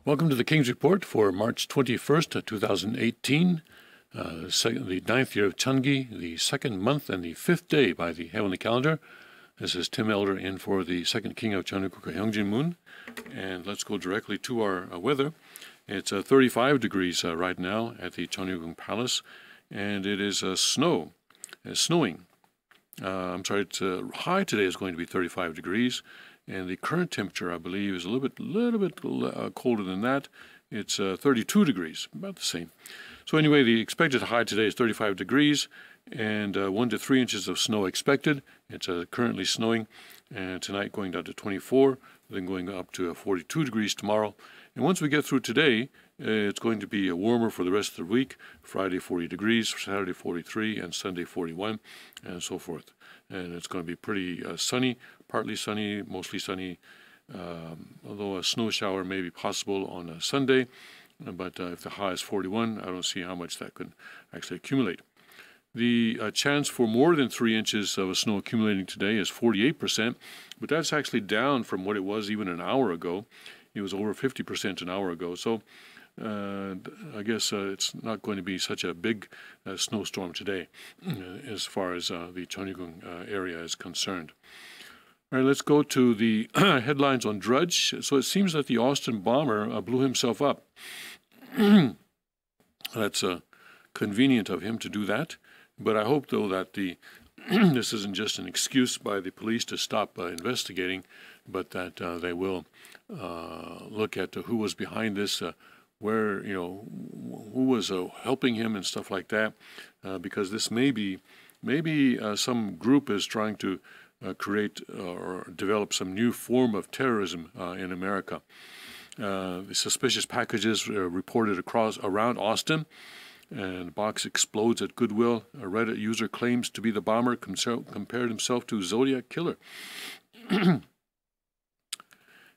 Welcome to the King's Report for March 21st, 2018, the 9th year of Chungi, the second month and the 5th day by the heavenly calendar. This is Tim Elder in for the second king of Chanukuk, Hyung and let's go directly to our weather. It's 35 degrees right now at the Chanukuk Palace, and it is snowing. It's high today is going to be 35 degrees. And the current temperature, I believe, is a little bit colder than that. It's 32 degrees, about the same. So anyway, the expected high today is 35 degrees, and 1 to 3 inches of snow expected. It's currently snowing, and tonight going down to 24, then going up to 42 degrees tomorrow. And once we get through today, it's going to be warmer for the rest of the week. Friday 40 degrees, Saturday 43, and Sunday 41, and so forth. And it's going to be pretty sunny, partly sunny, mostly sunny, although a snow shower may be possible on a Sunday. But if the high is 41, I don't see how much that could actually accumulate. The chance for more than 3 inches of snow accumulating today is 48%, but that's actually down from what it was even an hour ago. It was over 50% an hour ago. So I guess it's not going to be such a big snowstorm today as far as the Cheongguk area is concerned. All right, let's go to the headlines on Drudge. So it seems that the Austin bomber blew himself up. That's convenient of him to do that. But I hope, though, that this isn't just an excuse by the police to stop investigating, but that they will look at who was behind this, where, who was helping him and stuff like that, because this maybe some group is trying to create or develop some new form of terrorism in America. The suspicious packages reported around Austin, and the box explodes at Goodwill. A Reddit user claims to be the bomber, compared himself to Zodiac Killer.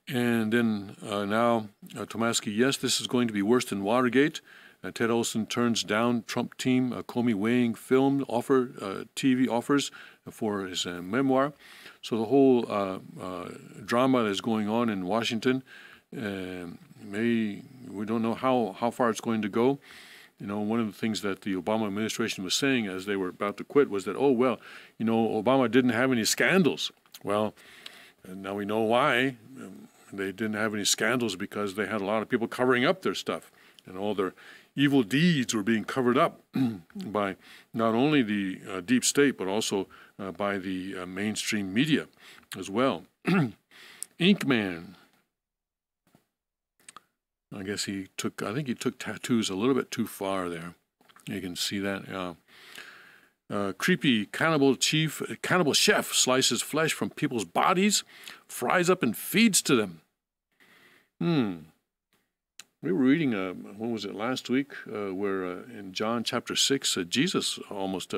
And then now, Tomasky, yes, this is going to be worse than Watergate. Ted Olson turns down Trump team Comey weighing film TV offers for his memoir. So the whole drama that is going on in Washington, we don't know how far it's going to go. One of the things that the Obama administration was saying as they were about to quit was that, Obama didn't have any scandals. Well, now we know why. They didn't have any scandals because they had a lot of people covering up their stuff, and all their evil deeds were being covered up by not only the deep state, but also by the mainstream media as well. Inkman. I think he took tattoos a little bit too far there. You can see that. Creepy cannibal chef slices flesh from people's bodies, fries up and feeds to them. We were reading, when was it, last week, where in John chapter 6, Jesus almost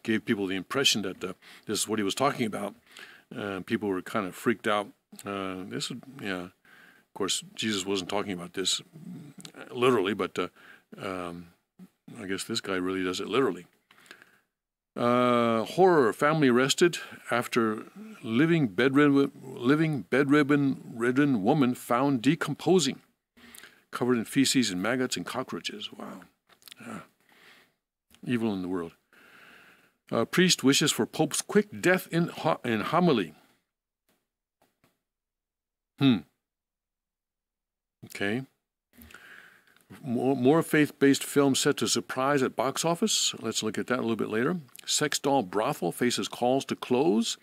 gave people the impression that this is what he was talking about. People were kind of freaked out. Of course, Jesus wasn't talking about this literally, but I guess this guy really does it literally. Horror, family arrested after living bedridden woman found decomposing, covered in feces and maggots and cockroaches. Wow. Yeah. Evil in the world. Priest wishes for Pope's quick death in homily. Okay. More faith-based film set to surprise at box office. Let's look at that a little bit later. Sex doll brothel faces calls to close.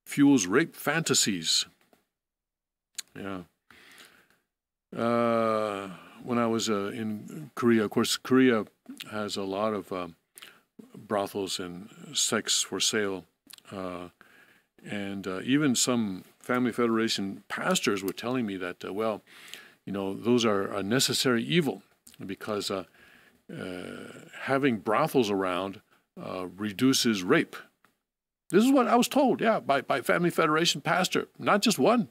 Fuels rape fantasies. Yeah. When I was in Korea, of course, Korea has a lot of brothels and sex for sale. And even some Family Federation pastors were telling me that, those are a necessary evil because having brothels around reduces rape. This is what I was told, by Family Federation pastor, not just one.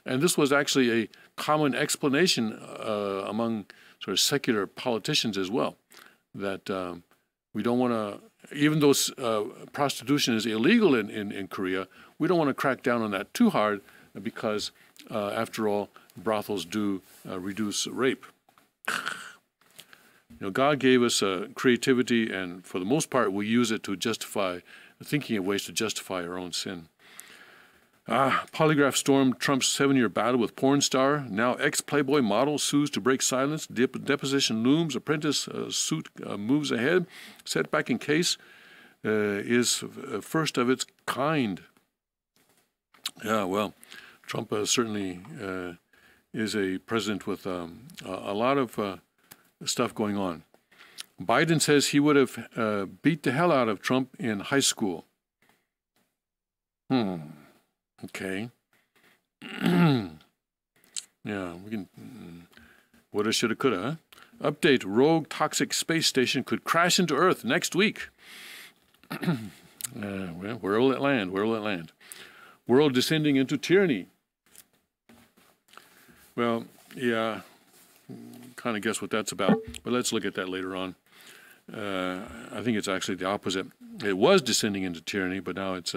And this was actually a common explanation among sort of secular politicians as well, that we don't want to, even though prostitution is illegal in Korea, we don't want to crack down on that too hard because, after all, brothels do reduce rape. God gave us creativity, and for the most part, we use it to justify, thinking of ways to justify our own sin. Polygraph stormed Trump's 7-year battle with porn star. Now ex-Playboy model sues to break silence. Deposition looms. Apprentice suit moves ahead. Setback in case is first of its kind. Yeah, well, Trump certainly is a president with a lot of stuff going on. Biden says he would have beat the hell out of Trump in high school. Okay. Yeah, we can. Woulda, shoulda, coulda, huh? Update: rogue toxic space station could crash into Earth next week. Well, where will it land? Where will it land? World descending into tyranny. Well, yeah, kind of guess what that's about, but let's look at that later on. I think it's actually the opposite. It was descending into tyranny, but now it's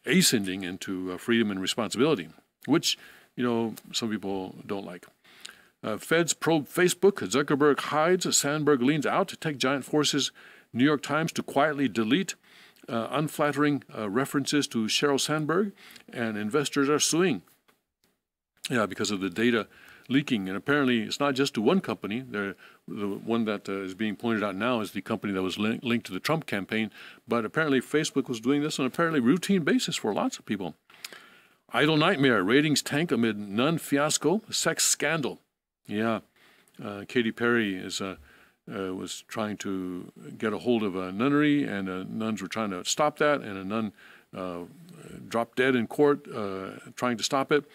ascending into freedom and responsibility, which, some people don't like. Feds probe Facebook. Zuckerberg hides. Sandberg leans out. Tech giant forces New York Times to quietly delete unflattering references to Sheryl Sandberg, and investors are suing. Yeah, because of the data leaking. And apparently it's not just to one company. The one that is being pointed out now is the company that was linked to the Trump campaign. But apparently Facebook was doing this on a apparently routine basis for lots of people. Idle nightmare. Ratings tank amid nun fiasco. Sex scandal. Yeah. Katy Perry was trying to get a hold of a nunnery, and nuns were trying to stop that, and a nun dropped dead in court trying to stop it.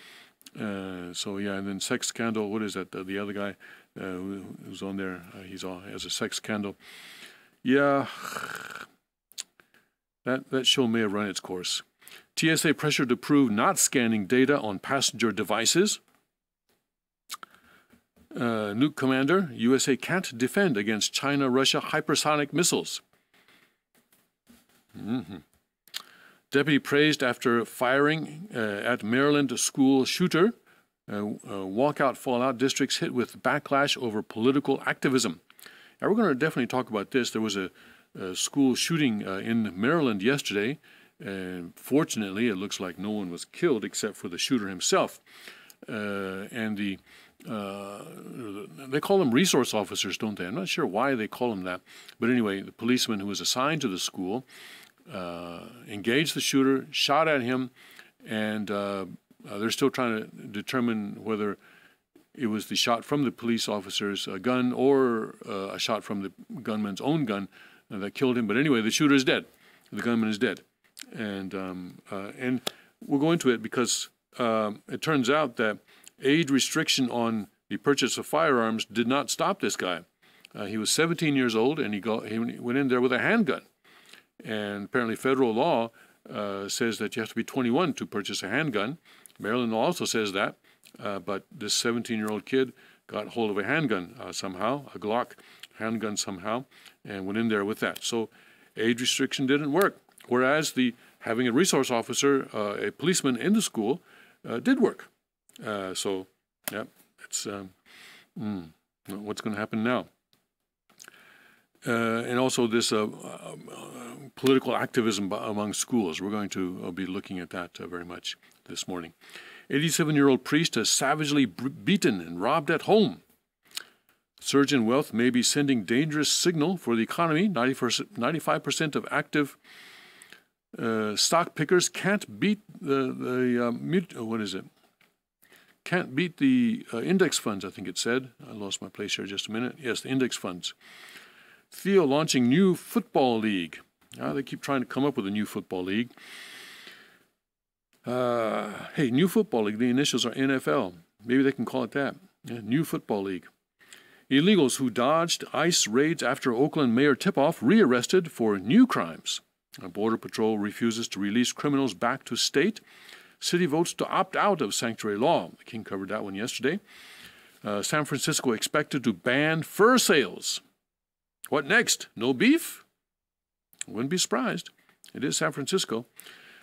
So yeah, and then sex scandal. What is that? The other guy who's on there, has a sex scandal. Yeah, that show may have run its course. TSA pressure to prove not scanning data on passenger devices. Nuke commander: USA can't defend against China-Russia hypersonic missiles. Deputy praised after firing at Maryland school shooter. Walkout fallout. Districts hit with backlash over political activism. Now, we're going to definitely talk about this. There was a school shooting in Maryland yesterday, and fortunately, it looks like no one was killed except for the shooter himself. And they call them resource officers, don't they? I'm not sure why they call them that. But anyway, the policeman who was assigned to the school engaged the shooter, shot at him, and they're still trying to determine whether it was the shot from the police officer's gun or a shot from the gunman's own gun that killed him. But anyway, the shooter is dead. The gunman is dead. And we'll go into it because it turns out that age restriction on the purchase of firearms did not stop this guy. He was 17 years old, and he went in there with a handgun. And apparently federal law says that you have to be 21 to purchase a handgun. Maryland law also says that, but this 17-year-old kid got hold of a handgun somehow, a Glock handgun somehow, and went in there with that. So age restriction didn't work, whereas having a resource officer, a policeman in the school, did work. So, yeah, it's what's going to happen now. And also this political activism among schools. We're going to be looking at that very much this morning. 87-year-old priest is savagely beaten and robbed at home. Surge in wealth may be sending dangerous signal for the economy. 95% of active stock pickers can't beat Can't beat the index funds, I think it said. I lost my place here just a minute. Yes, the index funds. Theo launching new football league. They keep trying to come up with a new football league. Hey, new football league. The initials are NFL. Maybe they can call it that. Yeah, new football league. Illegals who dodged ICE raids after Oakland mayor tip-off rearrested for new crimes. Border Patrol refuses to release criminals back to state. City votes to opt out of sanctuary law. The King covered that one yesterday. San Francisco expected to ban fur sales. What next? No beef? Wouldn't be surprised. It is San Francisco.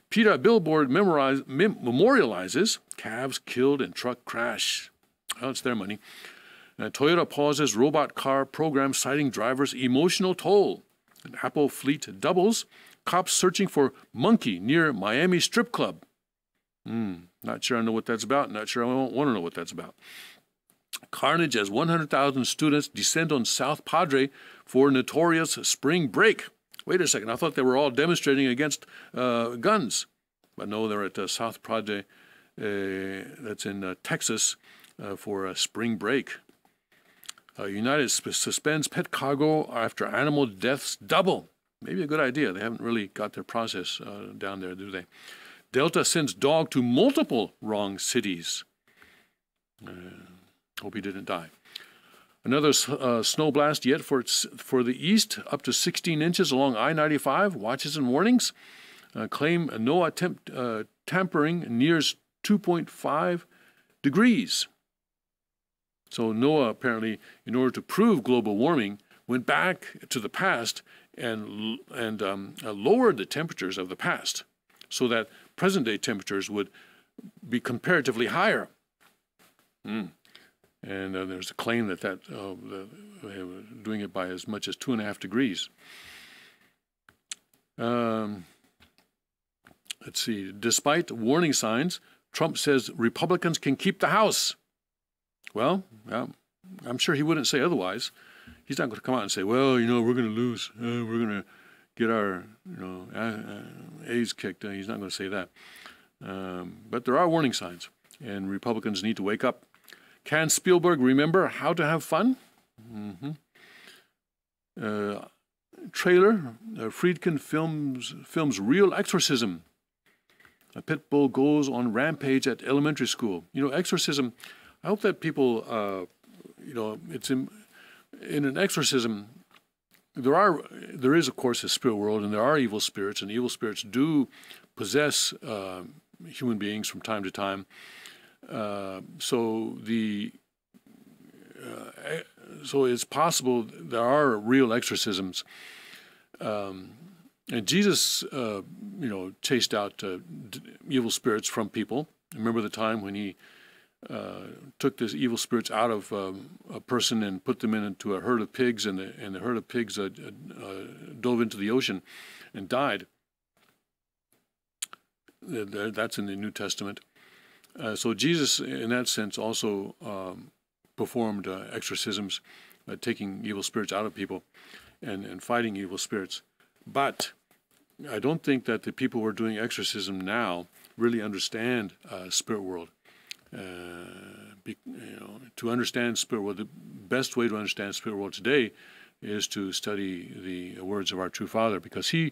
PETA billboard memorializes calves killed in truck crash. Well, it's their money. Toyota pauses robot car program citing drivers' emotional toll. An Apple fleet doubles. Cops searching for monkey near Miami strip club. Not sure I know what that's about. Not sure I want to know what that's about. Carnage as 100,000 students descend on South Padre for notorious spring break. Wait a second. I thought they were all demonstrating against guns. But no, they're at South Padre. That's in Texas for a spring break. United suspends pet cargo after animal deaths double. Maybe a good idea. They haven't really got their process down there, do they? Delta sends dog to multiple wrong cities. Hope he didn't die. Another snow blast yet for the east, up to 16 inches along I-95. Watches and warnings. Claim no attempt tampering nears 2.5 degrees. So NOAA apparently, in order to prove global warming, went back to the past and lowered the temperatures of the past so that present-day temperatures would be comparatively higher. And there's a claim that they were doing it by as much as 2.5 degrees. Let's see. Despite warning signs, Trump says Republicans can keep the House. Well, I'm sure he wouldn't say otherwise. He's not going to come out and say, well, you know, we're going to lose. We're going to get our, A's kicked. He's not going to say that. But there are warning signs, and Republicans need to wake up. Can Spielberg remember how to have fun? Trailer, Friedkin films real exorcism. A pit bull goes on rampage at elementary school. You know, exorcism, I hope that people, it's in an exorcism, there is, of course, a spirit world, and there are evil spirits, and evil spirits do possess human beings from time to time. So it's possible there are real exorcisms. And Jesus, chased out evil spirits from people. Remember the time when he took these evil spirits out of a person and put them into a herd of pigs, and the herd of pigs dove into the ocean and died. That's in the New Testament. So Jesus, in that sense, also performed exorcisms, taking evil spirits out of people and fighting evil spirits. But I don't think that the people who are doing exorcism now really understand spirit world. To understand spirit world, the best way to understand spirit world today is to study the words of our true Father, because he,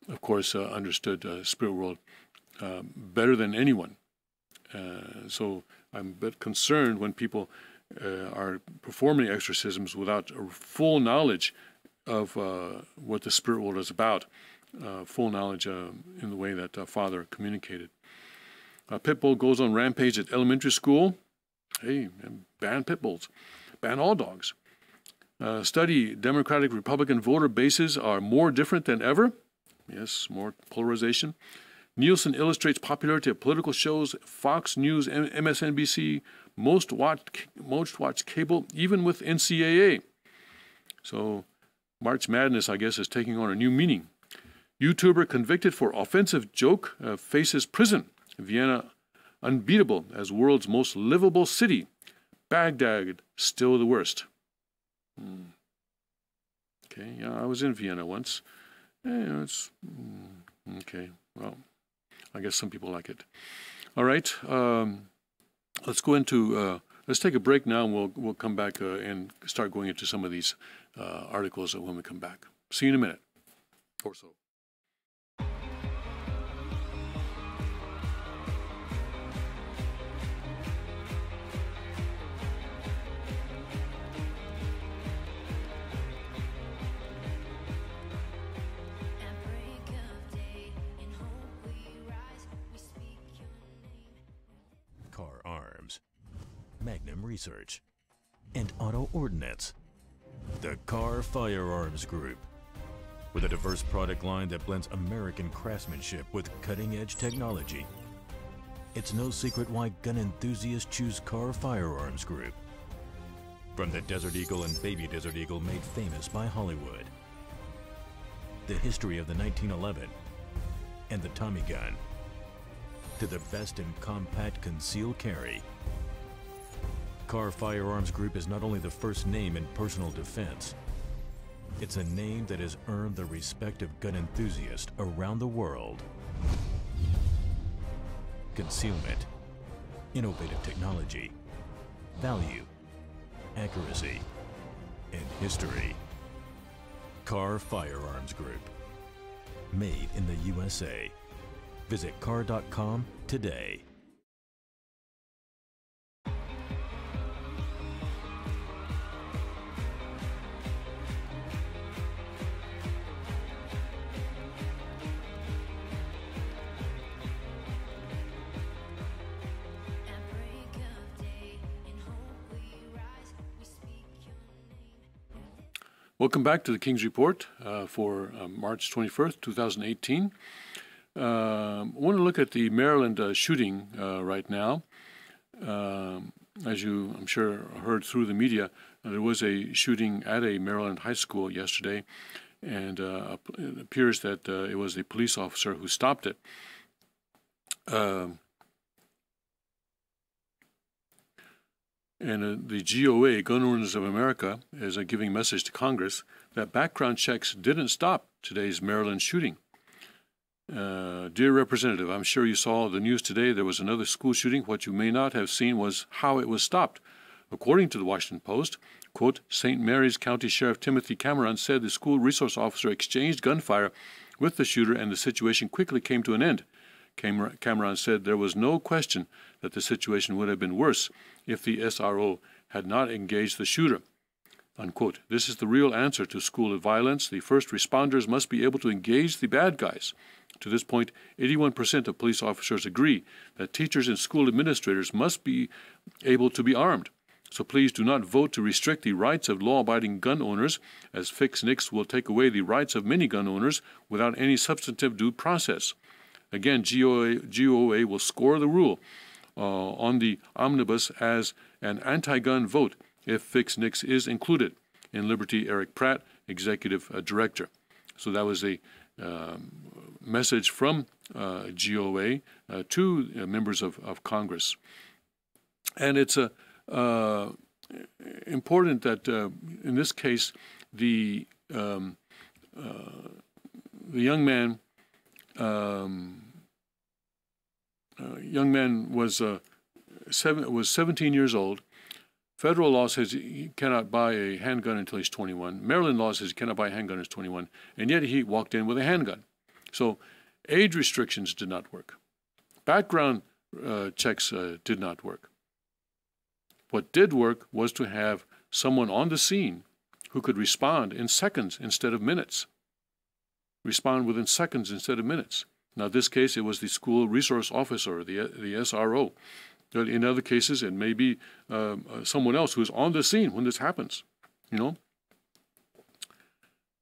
of course, understood spirit world better than anyone. So I'm a bit concerned when people are performing exorcisms without a full knowledge of what the spirit world is about, full knowledge in the way that Father communicated. Pitbull goes on rampage at elementary school. Hey, ban pit bulls. Ban all dogs. Study, Democratic Republican voter bases are more different than ever. Yes, more polarization. Nielsen illustrates popularity of political shows. Fox News, MSNBC, most watched cable, even with NCAA. So March Madness, I guess, is taking on a new meaning. YouTuber convicted for offensive joke faces prison. Vienna unbeatable as world's most livable city. Baghdad still the worst. Okay, yeah, I was in Vienna once. It's okay. Well, I guess some people like it. All right, let's go into. Let's take a break now, and we'll come back and start going into some of these articles when we come back. See you in a minute or so. Magnum Research, and Auto Ordnance. The Car Firearms Group. With a diverse product line that blends American craftsmanship with cutting-edge technology, it's no secret why gun enthusiasts choose Carr Firearms Group. From the Desert Eagle and Baby Desert Eagle made famous by Hollywood, the history of the 1911 and the Tommy gun, to the best in compact concealed carry, Carr Firearms Group is not only the first name in personal defense, it's a name that has earned the respect of gun enthusiasts around the world. Concealment, innovative technology, value, accuracy, and history. Carr Firearms Group. Made in the USA. Visit carr.com today. Welcome back to the King's Report for March 21st, 2018. I want to look at the Maryland shooting right now. As you, I'm sure, heard through the media, there was a shooting at a Maryland high school yesterday, and it appears that it was a police officer who stopped it. And the GOA, Gun Owners of America, is giving a message to Congress that background checks didn't stop today's Maryland shooting. Dear Representative, I'm sure you saw the news today. There was another school shooting. What you may not have seen was how it was stopped. According to the Washington Post, quote, St. Mary's County Sheriff Timothy Cameron said the school resource officer exchanged gunfire with the shooter and the situation quickly came to an end. Cameron said there was no question that the situation would have been worse if the SRO had not engaged the shooter. Unquote. This is the real answer to school violence. The first responders must be able to engage the bad guys. To this point, 81% of police officers agree that teachers and school administrators must be able to be armed. So please do not vote to restrict the rights of law-abiding gun owners, as Fix Nix will take away the rights of many gun owners without any substantive due process. Again, GOA will score the rule on the omnibus as an anti-gun vote if Fix Nix is included. In Liberty, Eric Pratt, Executive Director. So that was a message from GOA to members of Congress. And it's important that in this case, the young man was 17 years old. Federal law says he cannot buy a handgun until he's 21. Maryland law says he cannot buy a handgun until he's 21, and yet he walked in with a handgun. So age restrictions did not work. Background checks did not work. What did work was to have someone on the scene who could respond in seconds instead of minutes. Respond within seconds instead of minutes. Now, in this case, it was the school resource officer, the SRO. But in other cases, it may be someone else who is on the scene when this happens. You know,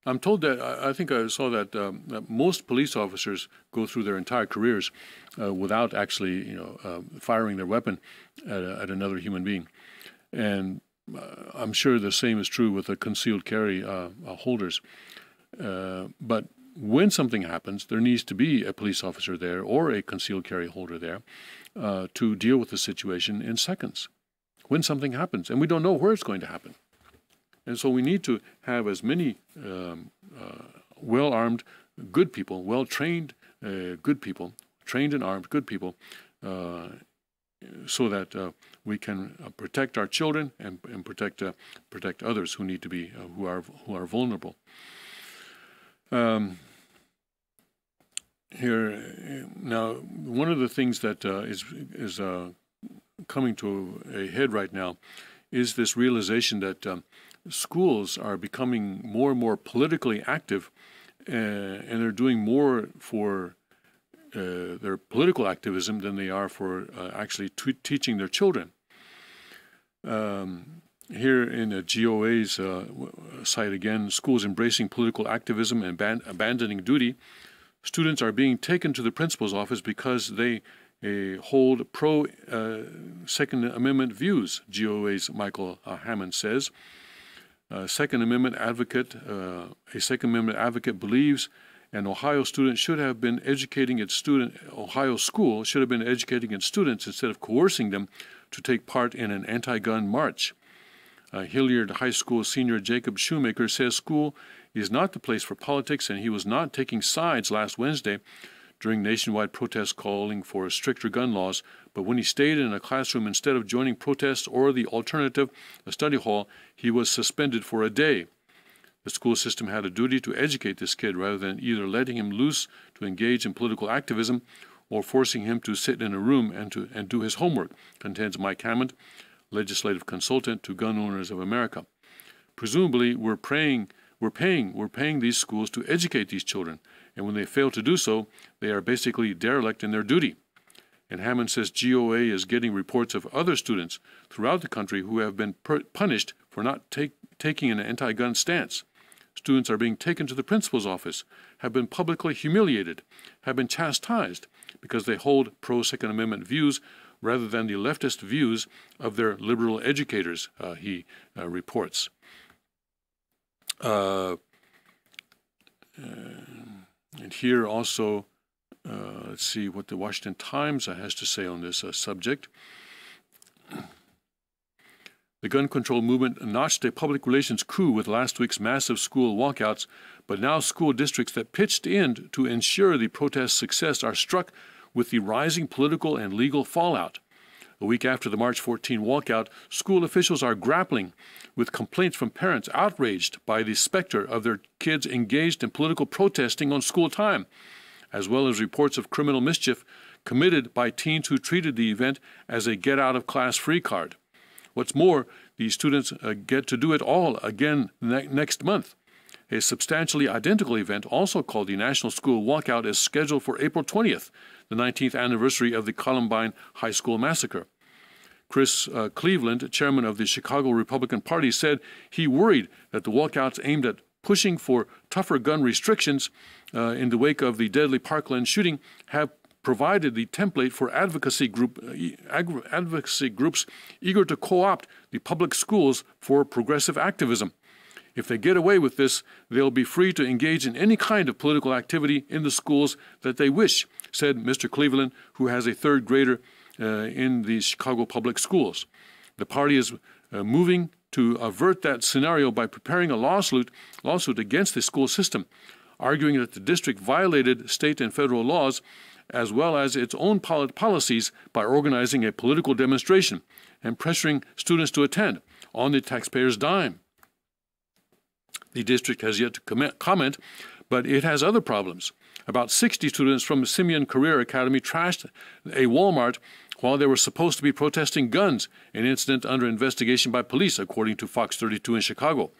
I'm told that I think I saw that, that most police officers go through their entire careers without actually, firing their weapon at another human being, and I'm sure the same is true with the concealed carry holders. But when something happens, there needs to be a police officer there or a concealed carry holder there to deal with the situation in seconds when something happens. And we don't know where it's going to happen. And so we need to have as many well-armed, good people, well-trained, good people, trained and armed, good people, so that we can protect our children and protect others who need to be who are vulnerable. Here now, one of the things that is coming to a head right now is this realization that schools are becoming more and more politically active, and they're doing more for their political activism than they are for actually teaching their children. Here in the GOA's site again, schools embracing political activism and abandoning duty. Students are being taken to the principal's office because they hold pro-Second Amendment views, GOA's Michael Hammond says. A Second Amendment advocate believes an Ohio student should have been educating its Ohio school should have been educating its students instead of coercing them to take part in an anti-gun march. Hilliard High School senior Jacob Shoemaker says school is not the place for politics, and he was not taking sides last Wednesday during nationwide protests calling for stricter gun laws. But when he stayed in a classroom instead of joining protests or the alternative, a study hall, he was suspended for a day. The school system had a duty to educate this kid rather than either letting him loose to engage in political activism or forcing him to sit in a room and do his homework, contends Mike Hammond, legislative consultant to Gun Owners of America. Presumably, we're paying these schools to educate these children, and when they fail to do so, they are basically derelict in their duty. And Hammond says GOA is getting reports of other students throughout the country who have been punished for not taking an anti-gun stance. Students are being taken to the principal's office, have been publicly humiliated, have been chastised because they hold pro-Second Amendment views rather than the leftist views of their liberal educators, he reports. And here also, let's see what the Washington Times has to say on this subject. The gun control movement notched a public relations coup with last week's massive school walkouts, but now school districts that pitched in to ensure the protest's success are struck with the rising political and legal fallout. A week after the March 14 walkout, school officials are grappling with complaints from parents outraged by the specter of their kids engaged in political protesting on school time, as well as reports of criminal mischief committed by teens who treated the event as a get-out-of-class free card. What's more, these students get to do it all again next month. A substantially identical event, also called the National School Walkout, is scheduled for April 20th, the 19th anniversary of the Columbine High School massacre. Chris Cleveland, chairman of the Chicago Republican Party, said he worried that the walkouts aimed at pushing for tougher gun restrictions in the wake of the deadly Parkland shooting have provided the template for advocacy groups eager to co-opt the public schools for progressive activism. If they get away with this, they'll be free to engage in any kind of political activity in the schools that they wish, said Mr. Cleveland, who has a third grader in the Chicago public schools. The party is moving to avert that scenario by preparing a lawsuit against the school system, arguing that the district violated state and federal laws as well as its own policies by organizing a political demonstration and pressuring students to attend on the taxpayers' dime. The district has yet to comment, but it has other problems. About 60 students from the Simeon Career Academy trashed a Walmart while they were supposed to be protesting guns, an incident under investigation by police, according to Fox 32 in Chicago.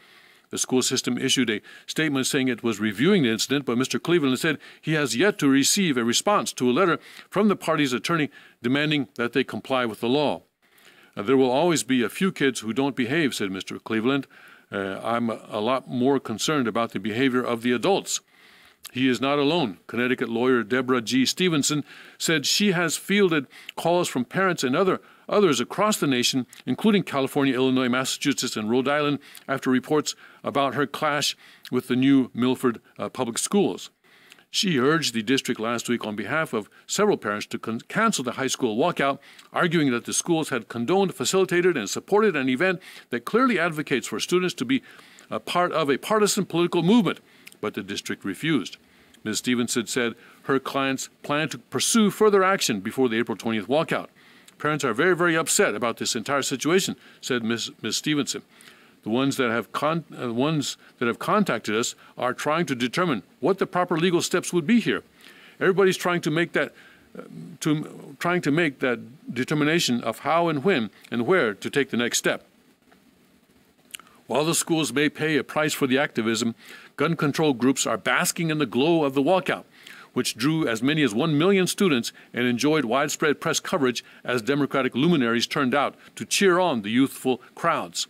The school system issued a statement saying it was reviewing the incident, but Mr. Cleveland said he has yet to receive a response to a letter from the party's attorney demanding that they comply with the law. There will always be a few kids who don't behave, said Mr. Cleveland. I'm a lot more concerned about the behavior of the adults. He is not alone. Connecticut lawyer Deborah G. Stevenson said she has fielded calls from parents and others across the nation, including California, Illinois, Massachusetts, and Rhode Island, after reports about her clash with the new Milford public schools. She urged the district last week on behalf of several parents to cancel the high school walkout, arguing that the schools had condoned, facilitated, and supported an event that clearly advocates for students to be a part of a partisan political movement, but the district refused. Ms. Stevenson said her clients plan to pursue further action before the April 20th walkout. Parents are very, very upset about this entire situation, said Ms. Stevenson. The ones that have contacted us are trying to determine what the proper legal steps would be here. Everybody's trying to make that determination of how and when and where to take the next step. While the schools may pay a price for the activism, gun control groups are basking in the glow of the walkout, which drew as many as 1 million students and enjoyed widespread press coverage as Democratic luminaries turned out to cheer on the youthful crowds.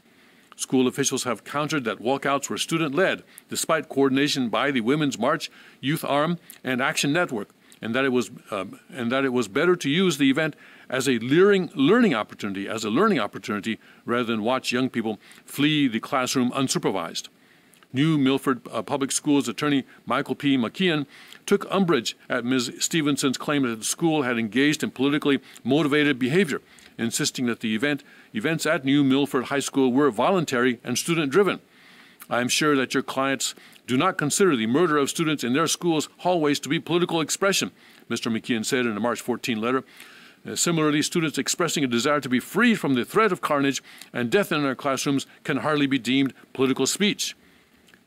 School officials have countered that walkouts were student-led, despite coordination by the Women's March, Youth Arm, and Action Network, and that it was better to use the event as a learning opportunity rather than watch young people flee the classroom unsupervised. New Milford Public Schools attorney Michael P. McKeon took umbrage at Ms. Stevenson's claim that the school had engaged in politically motivated behavior, insisting that the events at New Milford High School were voluntary and student-driven. I am sure that your clients do not consider the murder of students in their schools' hallways to be political expression, Mr. McKeon said in a March 14 letter. Similarly, students expressing a desire to be freed from the threat of carnage and death in their classrooms can hardly be deemed political speech.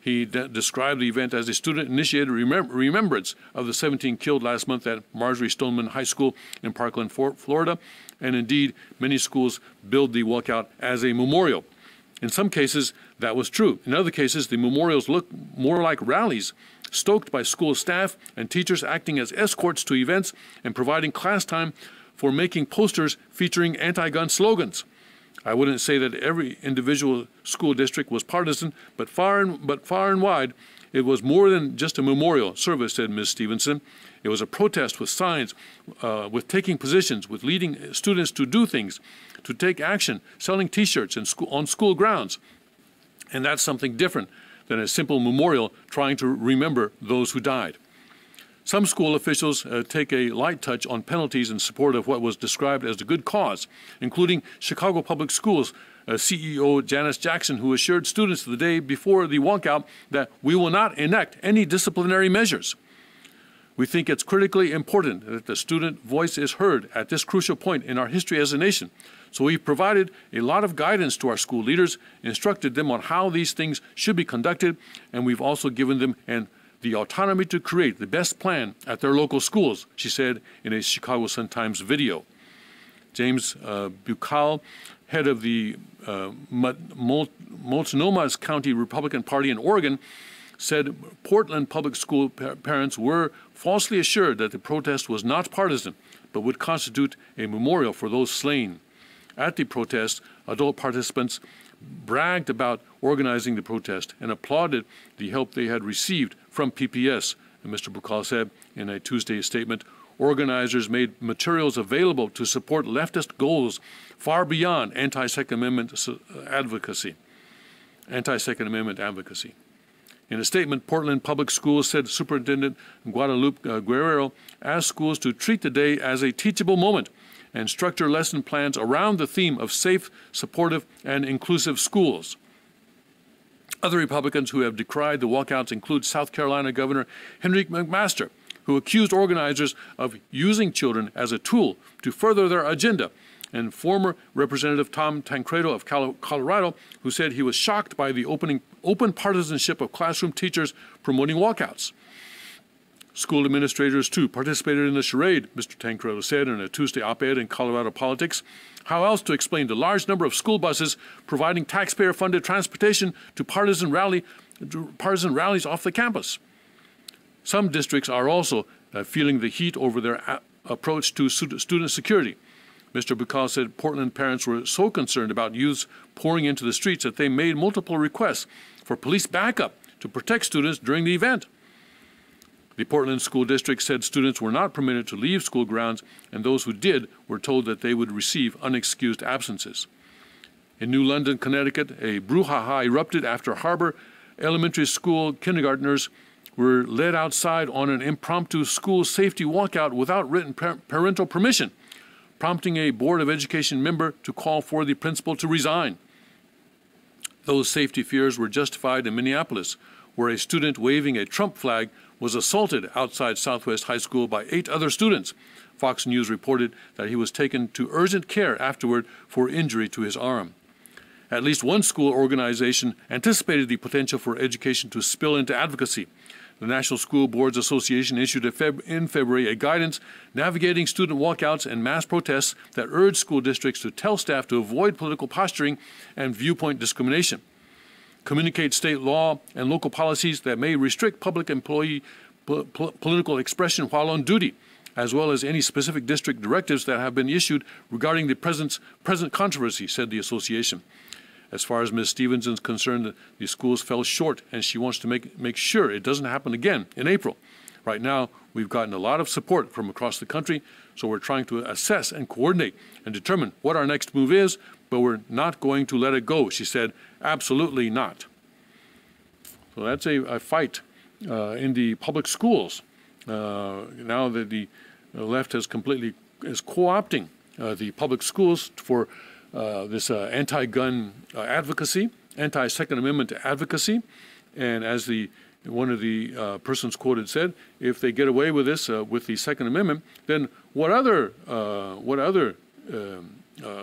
He described the event as a student-initiated remembrance of the 17 killed last month at Marjorie Stoneman High School in Parkland, Florida, and indeed, many schools billed the walkout as a memorial. In some cases, that was true. In other cases, the memorials look more like rallies, stoked by school staff and teachers acting as escorts to events and providing class time for making posters featuring anti-gun slogans. I wouldn't say that every individual school district was partisan, but far and wide, it was more than just a memorial service, said Ms. Stevenson. It was a protest with signs, with taking positions, with leading students to do things, to take action, selling T-shirts on school grounds. And that's something different than a simple memorial trying to remember those who died. Some school officials take a light touch on penalties in support of what was described as a good cause, including Chicago Public Schools CEO Janice Jackson, who assured students the day before the walkout that we will not enact any disciplinary measures. We think it's critically important that the student voice is heard at this crucial point in our history as a nation. So we've provided a lot of guidance to our school leaders, instructed them on how these things should be conducted, and we've also given them the autonomy to create the best plan at their local schools, she said in a Chicago Sun-Times video. James Bucal, head of the Multnomah County Republican Party in Oregon, said Portland public school parents were falsely assured that the protest was not partisan, but would constitute a memorial for those slain. At the protest, adult participants bragged about organizing the protest and applauded the help they had received from PPS. And Mr. Bucal said in a Tuesday statement, organizers made materials available to support leftist goals far beyond anti-Second Amendment advocacy. In a statement, Portland Public Schools said Superintendent Guadalupe Guerrero asked schools to treat the day as a teachable moment and structure lesson plans around the theme of safe, supportive, and inclusive schools. Other Republicans who have decried the walkouts include South Carolina Governor Henry McMaster, who accused organizers of using children as a tool to further their agenda, and former Representative Tom Tancredo of Colorado, who said he was shocked by the open partisanship of classroom teachers promoting walkouts. School administrators, too, participated in the charade, Mr. Tancredo said in a Tuesday op-ed in Colorado Politics. How else to explain the large number of school buses providing taxpayer-funded transportation to partisan rallies off the campus? Some districts are also feeling the heat over their approach to student security. Mr. Bucal said Portland parents were so concerned about youths pouring into the streets that they made multiple requests for police backup to protect students during the event. The Portland School District said students were not permitted to leave school grounds, and those who did were told that they would receive unexcused absences. In New London, Connecticut, a brouhaha erupted after Harbor Elementary School kindergartners were led outside on an impromptu school safety walkout without written parental permission, prompting a Board of Education member to call for the principal to resign. Those safety fears were justified in Minneapolis, where a student waving a Trump flag was assaulted outside Southwest High School by 8 other students. Fox News reported that he was taken to urgent care afterward for injury to his arm. At least one school organization anticipated the potential for education to spill into advocacy. The National School Boards Association issued in February a guidance navigating student walkouts and mass protests that urged school districts to tell staff to avoid political posturing and viewpoint discrimination, communicate state law and local policies that may restrict public employee political expression while on duty, as well as any specific district directives that have been issued regarding the present controversy, said the association. As far as Ms. Stevens is concerned, the schools fell short, and she wants to make sure it doesn't happen again in April. Right now, we've gotten a lot of support from across the country, so we're trying to assess and coordinate and determine what our next move is, but we're not going to let it go, she said. Absolutely not. So that's a fight in the public schools. Now that the left is co-opting the public schools for this anti-gun advocacy, anti-Second Amendment advocacy, and as one of the persons quoted said, if they get away with this with the Second Amendment, then what other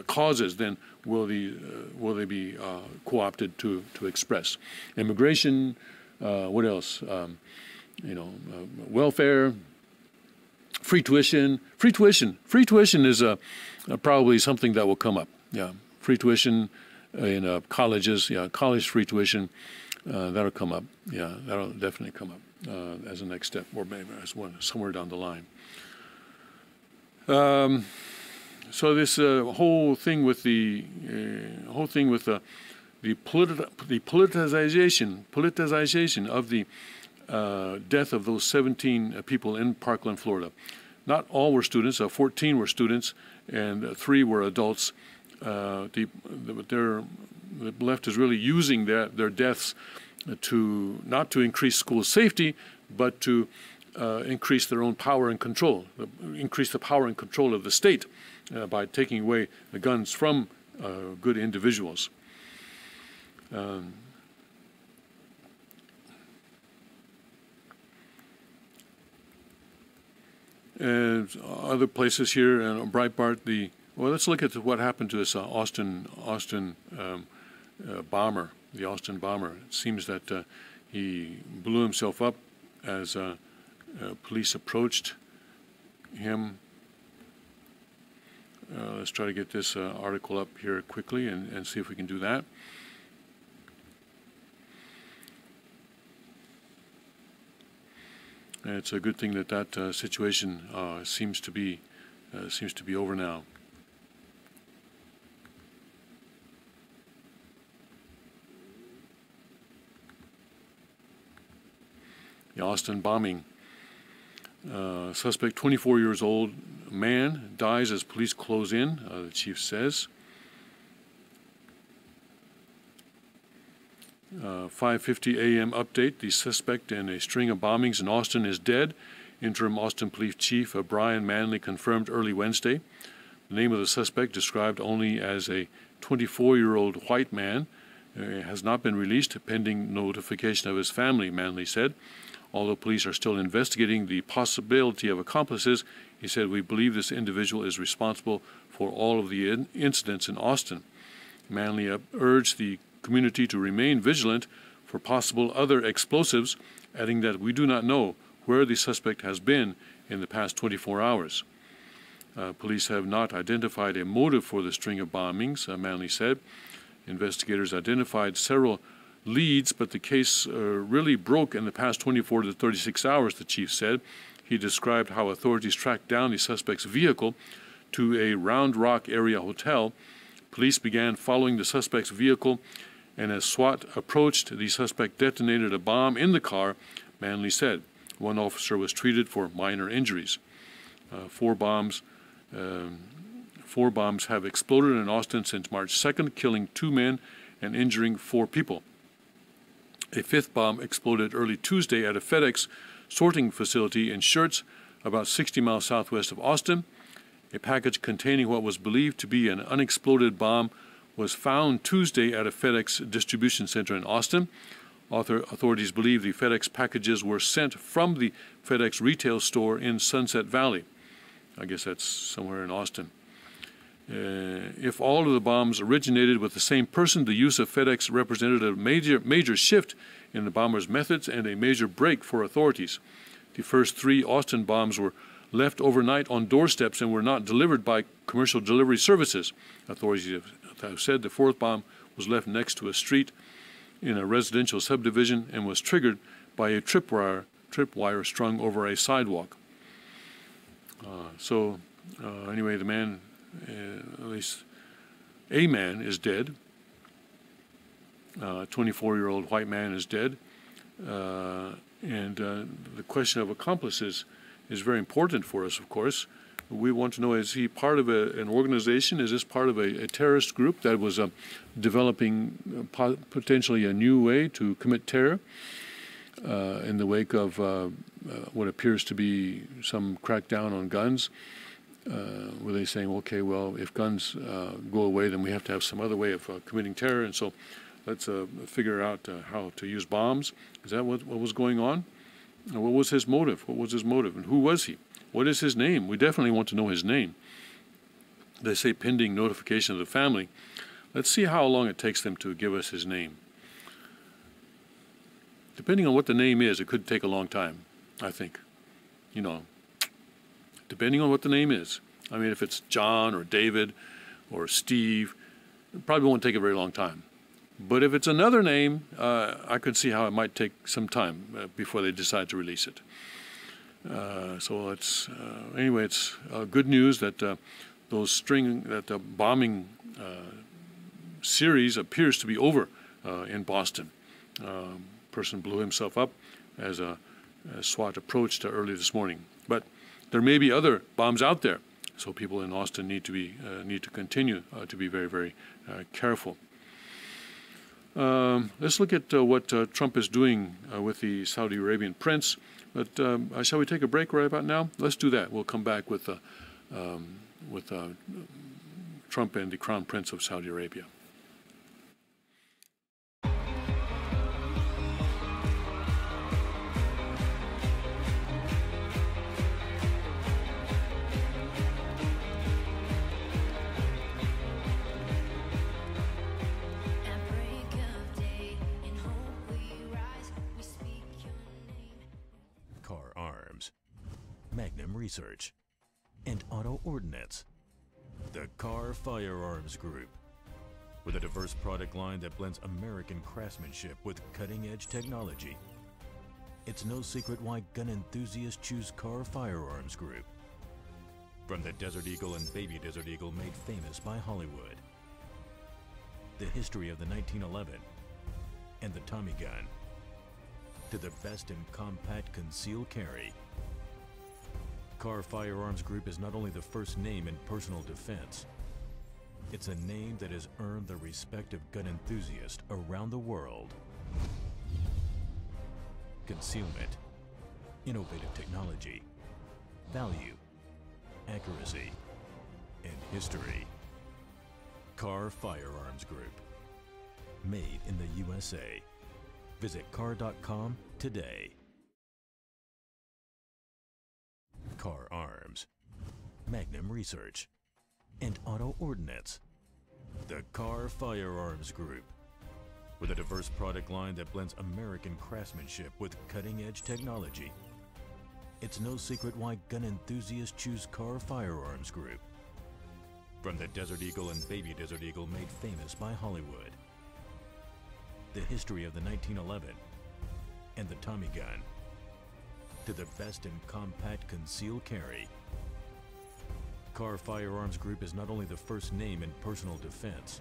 causes then will they be co-opted to express? Immigration, what else? Welfare, free tuition. Free tuition is probably something that will come up. Yeah, free tuition in colleges. Yeah, college free tuition. That'll come up. Yeah, that'll definitely come up as a next step, or maybe as somewhere down the line. So this whole thing with the politicization of the death of those 17 people in Parkland, Florida. Not all were students. 14 were students, and 3 were adults. The left is really using their deaths not to increase school safety, but to increase their own power and control, increase the power and control of the state by taking away the guns from good individuals. And other places here, and Breitbart, well, let's look at what happened to this Austin bomber, the Austin bomber. It seems that he blew himself up as police approached him. Let's try to get this article up here quickly and see if we can do that. And it's a good thing that situation seems to be over now. The Austin bombing. Suspect, 24 years old man, dies as police close in, the chief says. 5:50 a.m. update. The suspect in a string of bombings in Austin is dead. Interim Austin Police Chief Brian Manley confirmed early Wednesday. The name of the suspect, described only as a 24-year-old white man, has not been released pending notification of his family, Manley said. Although police are still investigating the possibility of accomplices, he said, "We believe this individual is responsible for all of the incidents in Austin." Manley urged the community to remain vigilant for possible other explosives, adding that we do not know where the suspect has been in the past 24 hours. Police have not identified a motive for the string of bombings, Manley said. Investigators identified several leads, but the case really broke in the past 24 to 36 hours, the chief said. He described how authorities tracked down the suspect's vehicle to a Round Rock area hotel. Police began following the suspect's vehicle, and as SWAT approached, the suspect detonated a bomb in the car, Manley said. One officer was treated for minor injuries. Four bombs have exploded in Austin since March 2nd, killing 2 men and injuring 4 people. A 5th bomb exploded early Tuesday at a FedEx sorting facility in Schertz, about 60 miles southwest of Austin. A package containing what was believed to be an unexploded bomb was found Tuesday at a FedEx distribution center in Austin. Authorities believe the FedEx packages were sent from the FedEx retail store in Sunset Valley. I guess that's somewhere in Austin. If all of the bombs originated with the same person, the use of FedEx represented a major shift in the bomber's methods and a major break for authorities. The first 3 Austin bombs were left overnight on doorsteps and were not delivered by commercial delivery services. Authorities have said the 4th bomb was left next to a street in a residential subdivision and was triggered by a tripwire strung over a sidewalk. Anyway, the man, at least a man, is dead. A 24-year-old white man is dead. And the question of accomplices is very important for us, of course. We want to know, is he part of an organization? Is this part of a terrorist group that was developing potentially a new way to commit terror in the wake of what appears to be some crackdown on guns? Were they saying, okay, well, if guns go away, then we have to have some other way of committing terror, and so let's figure out how to use bombs? Is that what was going on? What was his motive? What was his motive? And who was he? What is his name? We definitely want to know his name. They say pending notification of the family. Let's see how long it takes them to give us his name. Depending on what the name is, it could take a long time, I think. You know, depending on what the name is. I mean, if it's John or David or Steve, it probably won't take a very long time. But if it's another name, I could see how it might take some time before they decide to release it. So it's anyway, it's good news that the bombing series appears to be over in Boston. Person blew himself up as SWAT approached early this morning. But there may be other bombs out there, so people in Austin need to continue to be very, very careful. Let's look at what Trump is doing with the Saudi Arabian prince. But shall we take a break right about now? Let's do that. We'll come back with Trump and the Crown Prince of Saudi Arabia. Magnum Research, and Auto Ordnance. The Car Firearms Group. With a diverse product line that blends American craftsmanship with cutting-edge technology. It's no secret why gun enthusiasts choose Car Firearms Group. From the Desert Eagle and Baby Desert Eagle made famous by Hollywood. The history of the 1911 and the Tommy gun. To the best in compact concealed carry. Car Firearms Group is not only the first name in personal defense, it's a name that has earned the respect of gun enthusiasts around the world. Concealment, innovative technology, value, accuracy, and history. Car Firearms Group. Made in the USA. Visit car.com today. Car Arms, Magnum Research, and Auto Ordnance. The Car Firearms Group. With a diverse product line that blends American craftsmanship with cutting-edge technology. It's no secret why gun enthusiasts choose Car Firearms Group. From the Desert Eagle and Baby Desert Eagle made famous by Hollywood. The history of the 1911 and the Tommy gun. To the best in compact concealed carry. Car Firearms Group is not only the first name in personal defense,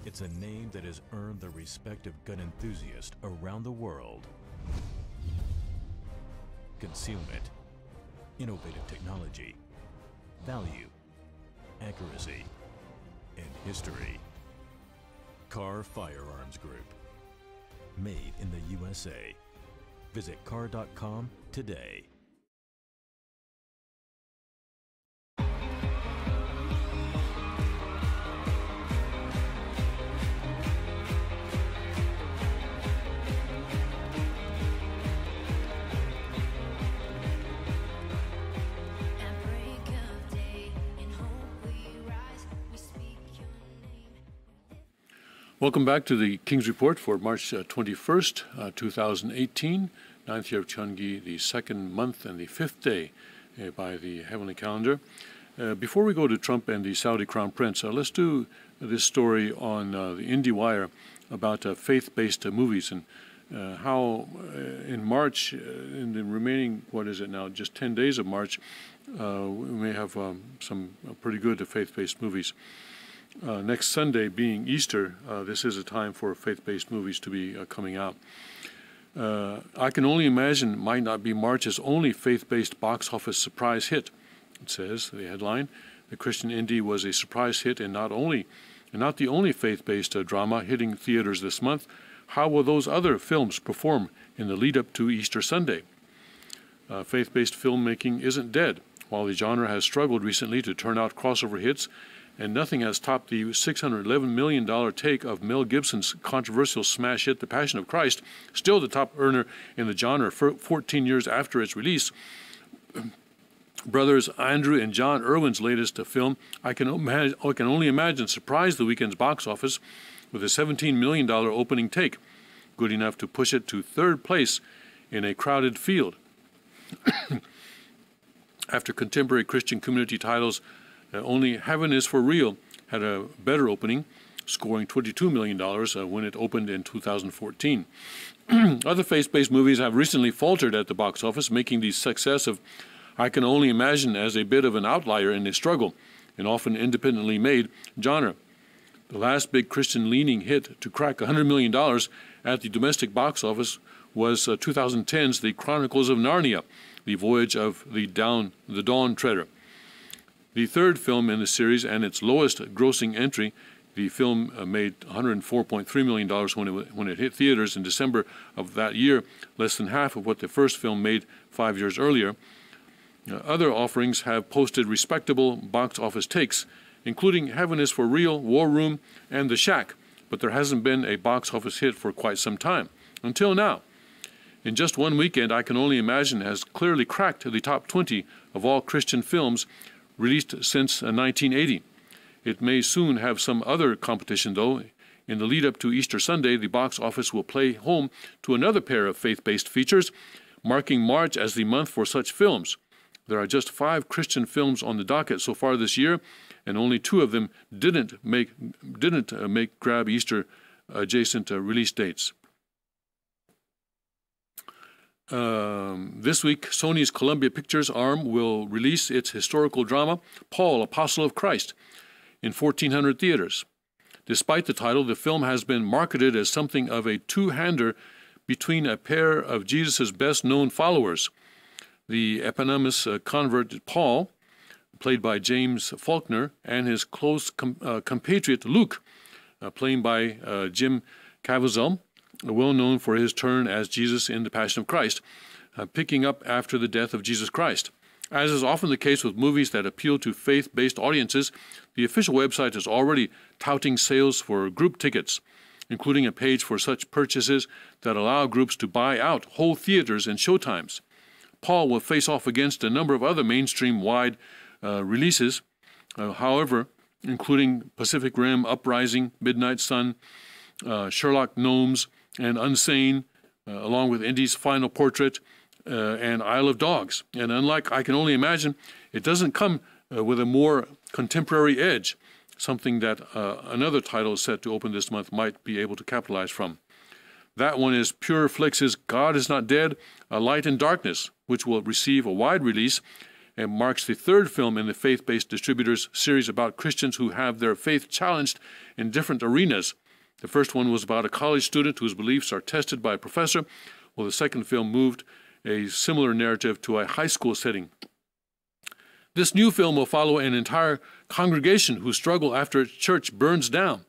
it's a name that has earned the respect of gun enthusiasts around the world. Concealment, innovative technology, value, accuracy, and history. Car Firearms Group. Made in the USA. Visit car.com today. Welcome back to the King's Report for March 21st, 2018, 9th year of Cheongi, the second month and the fifth day by the heavenly calendar. Before we go to Trump and the Saudi Crown Prince, let's do this story on the IndieWire about faith-based movies and how in March, in the remaining, what is it now, just 10 days of March, we may have some pretty good faith-based movies. next Sunday being Easter, this is a time for faith-based movies to be coming out. I Can Only Imagine might not be March's only faith-based box office surprise hit. It says, the headline, the Christian indie was a surprise hit and not the only faith-based drama hitting theaters this month. How will those other films perform in the lead-up to Easter Sunday? Faith-based filmmaking isn't dead. While the genre has struggled recently to turn out crossover hits, and nothing has topped the $611 million take of Mel Gibson's controversial smash hit The Passion of Christ, still the top earner in the genre 14 years after its release. Brothers Andrew and John Irwin's latest film, I Can Only Imagine, surprised the weekend's box office with a $17 million opening take, good enough to push it to third place in a crowded field. After contemporary Christian community titles, Only Heaven Is for Real had a better opening, scoring $22 million when it opened in 2014. Other faith-based movies have recently faltered at the box office, making the success of I Can Only Imagine as a bit of an outlier in a struggle, and often independently made genre. The last big Christian-leaning hit to crack $100 million at the domestic box office was 2010's The Chronicles of Narnia, The Voyage of the Dawn Treader. The third film in the series and its lowest grossing entry, the film made $104.3 million when it hit theaters in December of that year, less than half of what the first film made 5 years earlier. Other offerings have posted respectable box office takes, including Heaven Is for Real, War Room, and The Shack, but there hasn't been a box office hit for quite some time, until now. In just one weekend, I Can Only Imagine has clearly cracked the top 20 of all Christian films released since 1980. It may soon have some other competition, though. In the lead-up to Easter Sunday, the box office will play home to another pair of faith-based features, marking March as the month for such films. There are just 5 Christian films on the docket so far this year, and only 2 of them didn't make grab Easter adjacent release dates. This week, Sony's Columbia Pictures arm will release its historical drama, Paul, Apostle of Christ, in 1,400 theaters. Despite the title, the film has been marketed as something of a two-hander between a pair of Jesus' best-known followers, the eponymous convert Paul, played by James Faulkner, and his close compatriot Luke, played by Jim Caviezel, well known for his turn as Jesus in The Passion of Christ, picking up after the death of Jesus Christ. As is often the case with movies that appeal to faith-based audiences, the official website is already touting sales for group tickets, including a page for such purchases that allow groups to buy out whole theaters and showtimes. Paul will face off against a number of other mainstream-wide releases, however, including Pacific Rim, Uprising, Midnight Sun, Sherlock Gnomes, and Unsane, along with Indy's Final Portrait and Isle of Dogs. And unlike I Can Only Imagine, it doesn't come with a more contemporary edge, something that another title set to open this month might be able to capitalize from. That one is Pure Flix's God Is Not Dead, A Light in Darkness, which will receive a wide release and marks the third film in the faith-based distributors series about Christians who have their faith challenged in different arenas. The first one was about a college student whose beliefs are tested by a professor, while the second film moved a similar narrative to a high school setting. This new film will follow an entire congregation whose struggle after its church burns down.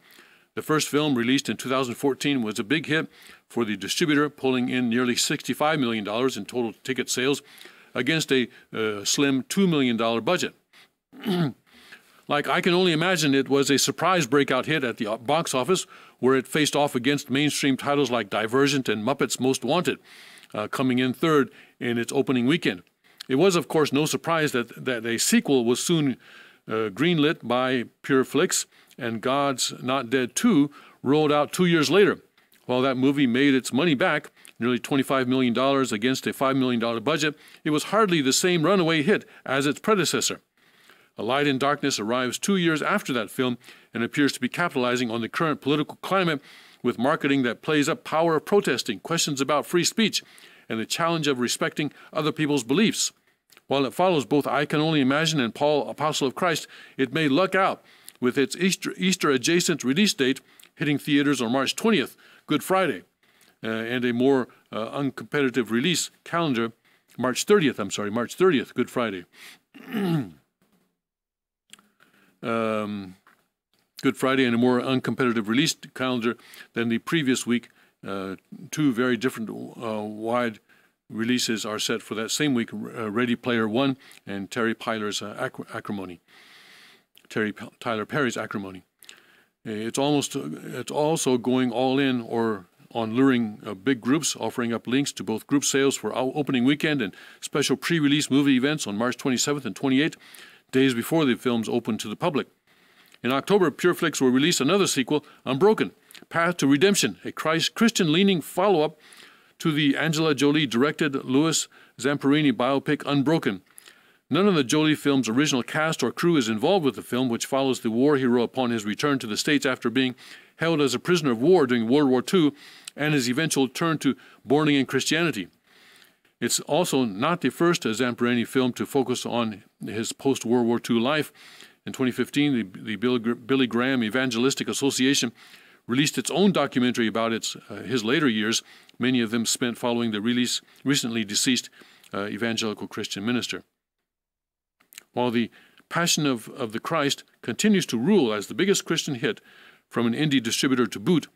The first film, released in 2014, was a big hit for the distributor, pulling in nearly $65 million in total ticket sales against a slim $2 million budget. Like I Can Only Imagine, it was a surprise breakout hit at the box office, where it faced off against mainstream titles like Divergent and Muppets Most Wanted, coming in third in its opening weekend. It was, of course, no surprise that a sequel was soon greenlit by Pure Flix, and God's Not Dead 2 rolled out 2 years later. While that movie made its money back, nearly $25 million against a $5 million budget, it was hardly the same runaway hit as its predecessor. A Light in Darkness arrives 2 years after that film and appears to be capitalizing on the current political climate with marketing that plays up power of protesting, questions about free speech, and the challenge of respecting other people's beliefs. While it follows both I Can Only Imagine and Paul, Apostle of Christ, it may luck out with its Easter-adjacent release date hitting theaters on March 20th, Good Friday, and a more uncompetitive release calendar, March 30th, Good Friday. Good Friday and a more uncompetitive release calendar than the previous week. Two very different wide releases are set for that same week, Ready Player One and Terry Tyler Perry's Acrimony. It's also going all in or on luring big groups, offering up links to both group sales for opening weekend and special pre-release movie events on March 27th and 28th, days before the films open to the public. In October, PureFlix will release another sequel, Unbroken, Path to Redemption, a Christian-leaning follow-up to the Angela Jolie-directed Louis Zamperini biopic Unbroken. None of the Jolie film's original cast or crew is involved with the film, which follows the war hero upon his return to the States after being held as a prisoner of war during World War II and his eventual turn to born-again Christianity. It's also not the first Zamperini film to focus on his post-World War II life. In 2015, the Billy Graham Evangelistic Association released its own documentary about his later years, many of them spent following the recently deceased evangelical Christian minister. While the Passion of the Christ continues to rule as the biggest Christian hit from an indie distributor to boot,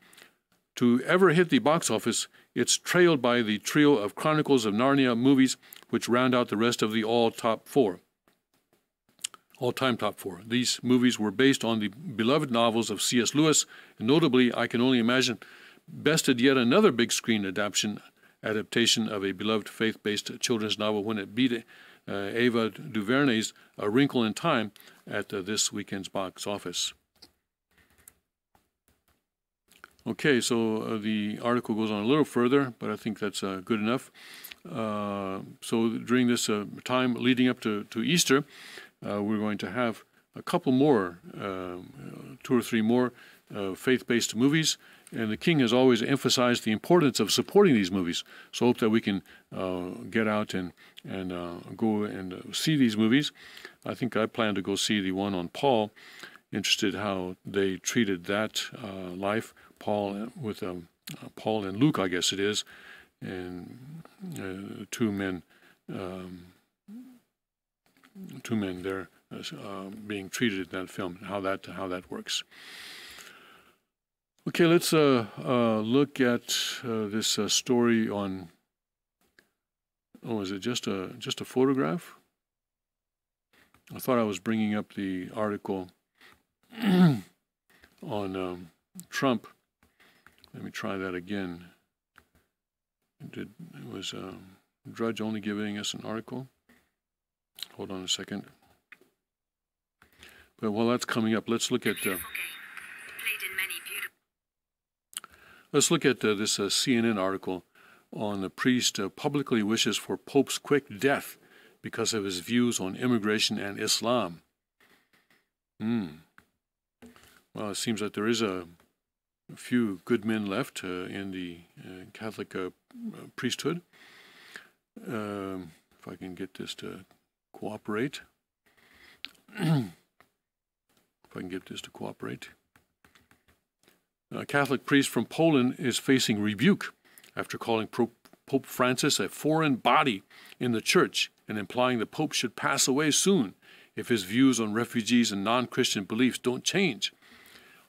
to ever hit the box office, it's trailed by the trio of Chronicles of Narnia movies, which round out the rest of the all-time top four. These movies were based on the beloved novels of C.S. Lewis, and notably, I Can Only Imagine bested yet another big screen adaptation of a beloved faith-based children's novel when it beat Ava DuVernay's A Wrinkle in Time at this weekend's box office. Okay, so the article goes on a little further, but I think that's good enough. So during this time leading up to Easter, we're going to have a couple more, 2 or 3 more faith-based movies, and the King has always emphasized the importance of supporting these movies. So I hope that we can get out and go and see these movies. I think I plan to go see the one on Paul, interested how they treated that life, Paul with Paul and Luke, I guess it is, and two men there being treated in that film, how that works. Okay, let's look at this story on. Oh, is it just a photograph? I thought I was bringing up the article on Trump. Let me try that again. It was Drudge only giving us an article. Hold on a second. But while that's coming up, let's look at this CNN article on the priest publicly wishes for Pope's quick death because of his views on immigration and Islam. Well, it seems that there is a few good men left in the Catholic priesthood. If I can get this to cooperate. A Catholic priest from Poland is facing rebuke after calling Pope Francis a foreign body in the church and implying the Pope should pass away soon if his views on refugees and non-Christian beliefs don't change.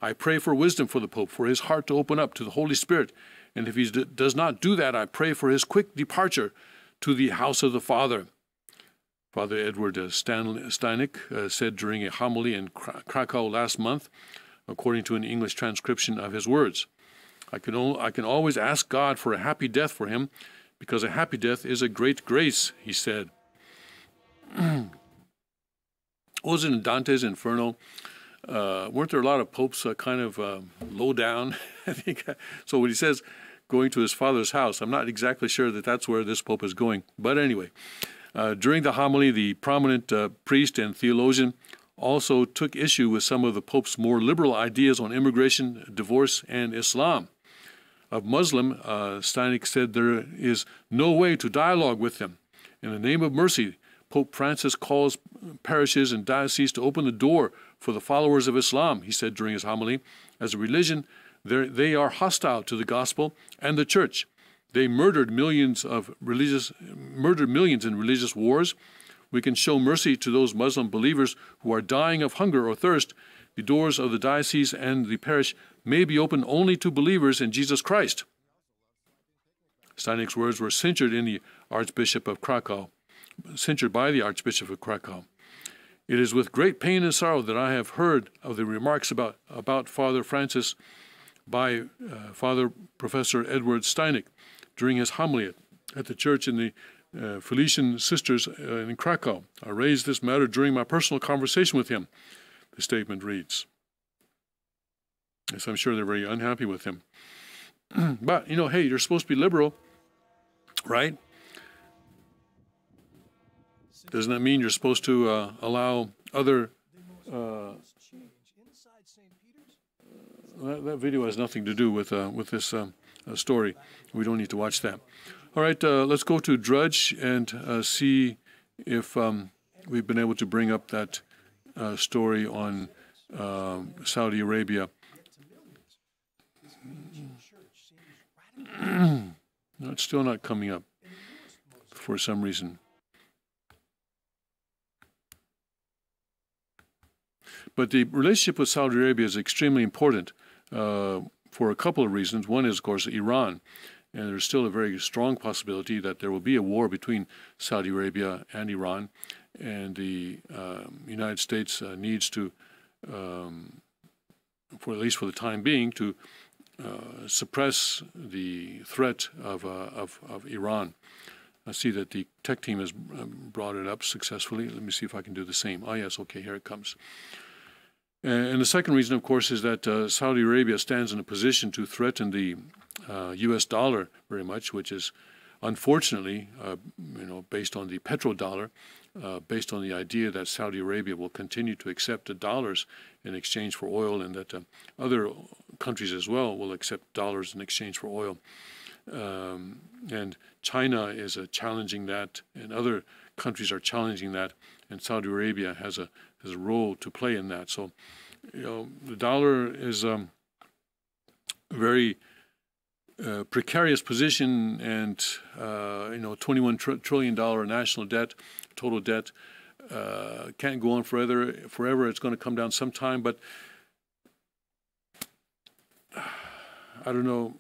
I pray for wisdom for the Pope, for his heart to open up to the Holy Spirit, and if he does not do that, I pray for his quick departure to the house of the Father. Father Edward Steinek said during a homily in Krakow last month, according to an English transcription of his words. I can always ask God for a happy death for him, because a happy death is a great grace, he said. Was it in Dante's Inferno? Weren't there a lot of popes kind of low down? I think so. When he says going to his father's house, I'm not exactly sure that that's where this pope is going. But anyway, during the homily, the prominent priest and theologian also took issue with some of the Pope's more liberal ideas on immigration, divorce, and Islam. Of Muslim, Steinek said there is no way to dialogue with them. In the name of mercy, Pope Francis calls parishes and dioceses to open the door for the followers of Islam, he said during his homily. As a religion, they are hostile to the gospel and the church. They murdered millions in religious wars. We can show mercy to those Muslim believers who are dying of hunger or thirst. The doors of the diocese and the parish may be open only to believers in Jesus Christ. Steinig's words were censured by the Archbishop of Krakow. It is with great pain and sorrow that I have heard of the remarks about Father Francis by Father Professor Edward Steinig during his homily at the church in the Felician Sisters in Krakow. I raised this matter during my personal conversation with him, the statement reads. Yes, I'm sure they're very unhappy with him. But, hey, you're supposed to be liberal, right? Doesn't that mean you're supposed to allow other... that video has nothing to do with this story. We don't need to watch that. All right, let's go to Drudge and see if we've been able to bring up that story on Saudi Arabia. No, it's still not coming up for some reason. But the relationship with Saudi Arabia is extremely important for a couple of reasons. One is, of course, Iran. And there's still a very strong possibility that there will be a war between Saudi Arabia and Iran. And the United States needs to, for at least for the time being, to suppress the threat of Iran. I see that the tech team has brought it up successfully. Let me see if I can do the same. Oh, yes, okay, here it comes. And the second reason, of course, is that Saudi Arabia stands in a position to threaten the U.S. dollar very much, which is unfortunately, based on the petrodollar, based on the idea that Saudi Arabia will continue to accept dollars in exchange for oil, and that other countries as well will accept dollars in exchange for oil. And China is challenging that, and other countries are challenging that, and Saudi Arabia has a role to play in that. So, the dollar is a very precarious position, and $21 trillion national debt, total debt, can't go on forever. It's going to come down sometime, but I don't know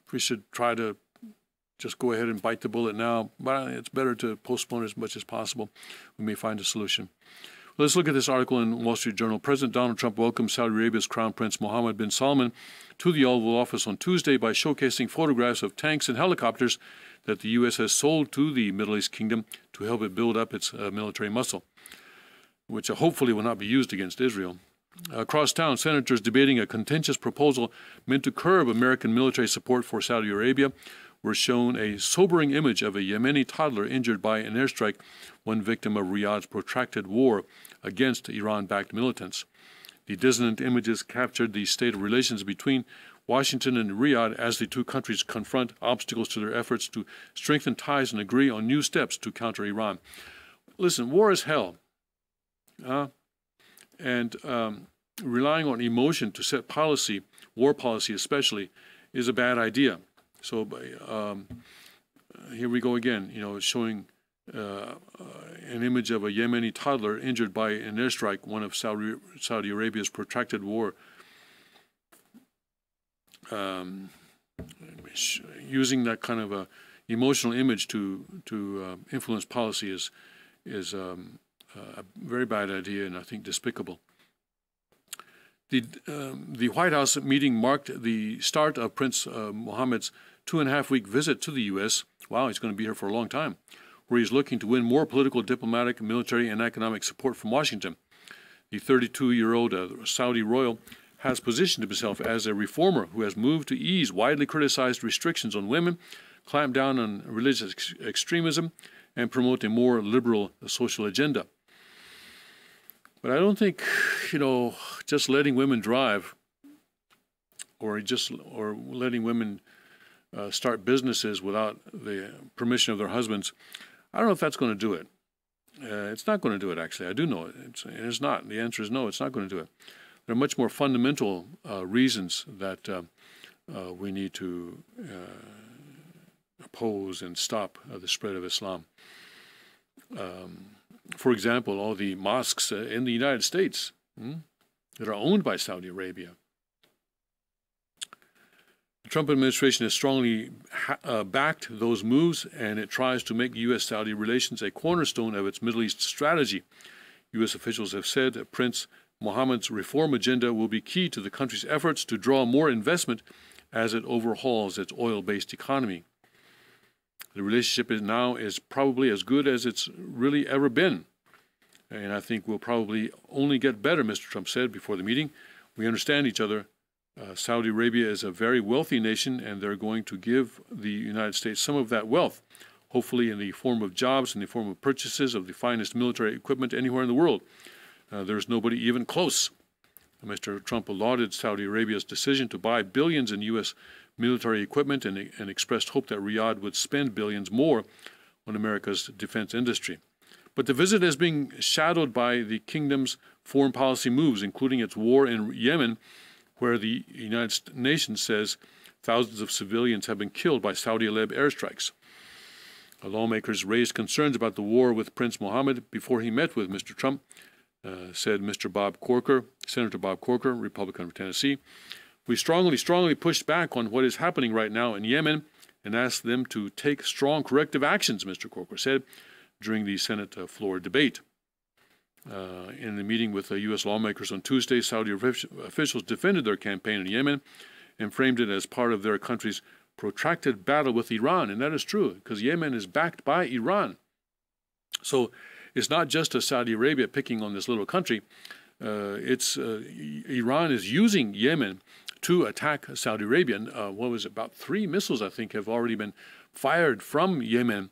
if we should try to just go ahead and bite the bullet now, but it's better to postpone as much as possible. We may find a solution. Let's look at this article in Wall Street Journal. President Donald Trump welcomed Saudi Arabia's Crown Prince Mohammed bin Salman to the Oval Office on Tuesday by showcasing photographs of tanks and helicopters that the U.S. has sold to the Middle East kingdom to help it build up its military muscle, which hopefully will not be used against Israel. Across town, senators debating a contentious proposal meant to curb American military support for Saudi Arabia were shown a sobering image of a Yemeni toddler injured by an airstrike, one victim of Riyadh's protracted war against Iran-backed militants. The dissonant images captured the state of relations between Washington and Riyadh as the two countries confront obstacles to their efforts to strengthen ties and agree on new steps to counter Iran. Listen, war is hell. And relying on emotion to set policy, war policy especially, is a bad idea. So here we go again, showing an image of a Yemeni toddler injured by an airstrike, one of Saudi Arabia's protracted war. Using that kind of a emotional image to influence policy is a very bad idea, and I think despicable. The White House meeting marked the start of Prince Mohammed's 2.5-week visit to the U.S. Wow, he's going to be here for a long time, where he's looking to win more political, diplomatic, military, and economic support from Washington. The 32-year-old Saudi royal has positioned himself as a reformer who has moved to ease widely criticized restrictions on women, clamp down on religious extremism, and promote a more liberal social agenda. But I don't think, just letting women drive or letting women start businesses without the permission of their husbands, I don't know if that's going to do it. It's not going to do it, actually. I do know it. It's not. The answer is no, it's not going to do it. There are much more fundamental reasons that we need to oppose and stop the spread of Islam. For example, all the mosques in the United States that are owned by Saudi Arabia. The Trump administration has strongly backed those moves, and it tries to make U.S.-Saudi relations a cornerstone of its Middle East strategy. U.S. officials have said Prince Mohammed's reform agenda will be key to the country's efforts to draw more investment as it overhauls its oil-based economy. The relationship is probably as good as it's really ever been, and I think will probably only get better, Mr. Trump said before the meeting. We understand each other. Saudi Arabia is a very wealthy nation, and they're going to give the United States some of that wealth, hopefully in the form of jobs, in the form of purchases of the finest military equipment anywhere in the world. There's nobody even close. Mr. Trump lauded Saudi Arabia's decision to buy billions in U.S. military equipment and expressed hope that Riyadh would spend billions more on America's defense industry. But the visit is being shadowed by the kingdom's foreign policy moves, including its war in Yemen, where the United Nations says thousands of civilians have been killed by Saudi-led airstrikes. Lawmakers raised concerns about the war with Prince Mohammed before he met with Mr. Trump, said Senator Bob Corker, Republican of Tennessee. We strongly pushed back on what is happening right now in Yemen and asked them to take strong corrective actions, Mr. Corker said during the Senate floor debate. In the meeting with U.S. lawmakers on Tuesday, Saudi officials defended their campaign in Yemen and framed it as part of their country's protracted battle with Iran. And that is true, because Yemen is backed by Iran. So it's not just Saudi Arabia picking on this little country. Iran is using Yemen to attack Saudi Arabia. About 3 missiles, I think, have already been fired from Yemen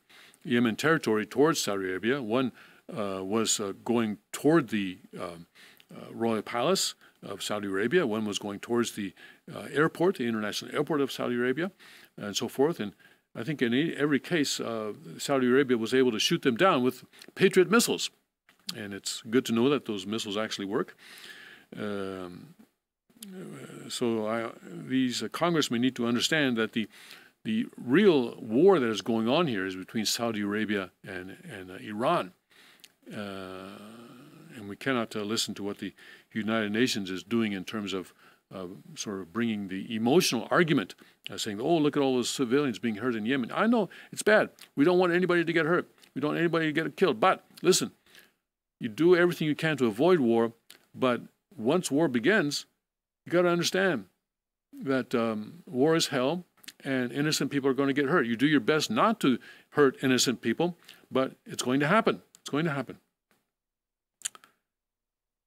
territory towards Saudi Arabia. One was going toward the royal palace of Saudi Arabia. One was going towards the airport, the international airport of Saudi Arabia, and so forth. And I think in every case, Saudi Arabia was able to shoot them down with Patriot missiles. And it's good to know that those missiles actually work. These congressmen need to understand that the real war that is going on here is between Saudi Arabia and Iran. And we cannot listen to what the United Nations is doing in terms of sort of bringing the emotional argument, saying, oh, look at all those civilians being hurt in Yemen. I know it's bad. We don't want anybody to get hurt. We don't want anybody to get killed. But listen, you do everything you can to avoid war, but once war begins, you got to understand that war is hell and innocent people are going to get hurt. You do your best not to hurt innocent people, but it's going to happen. It's going to happen.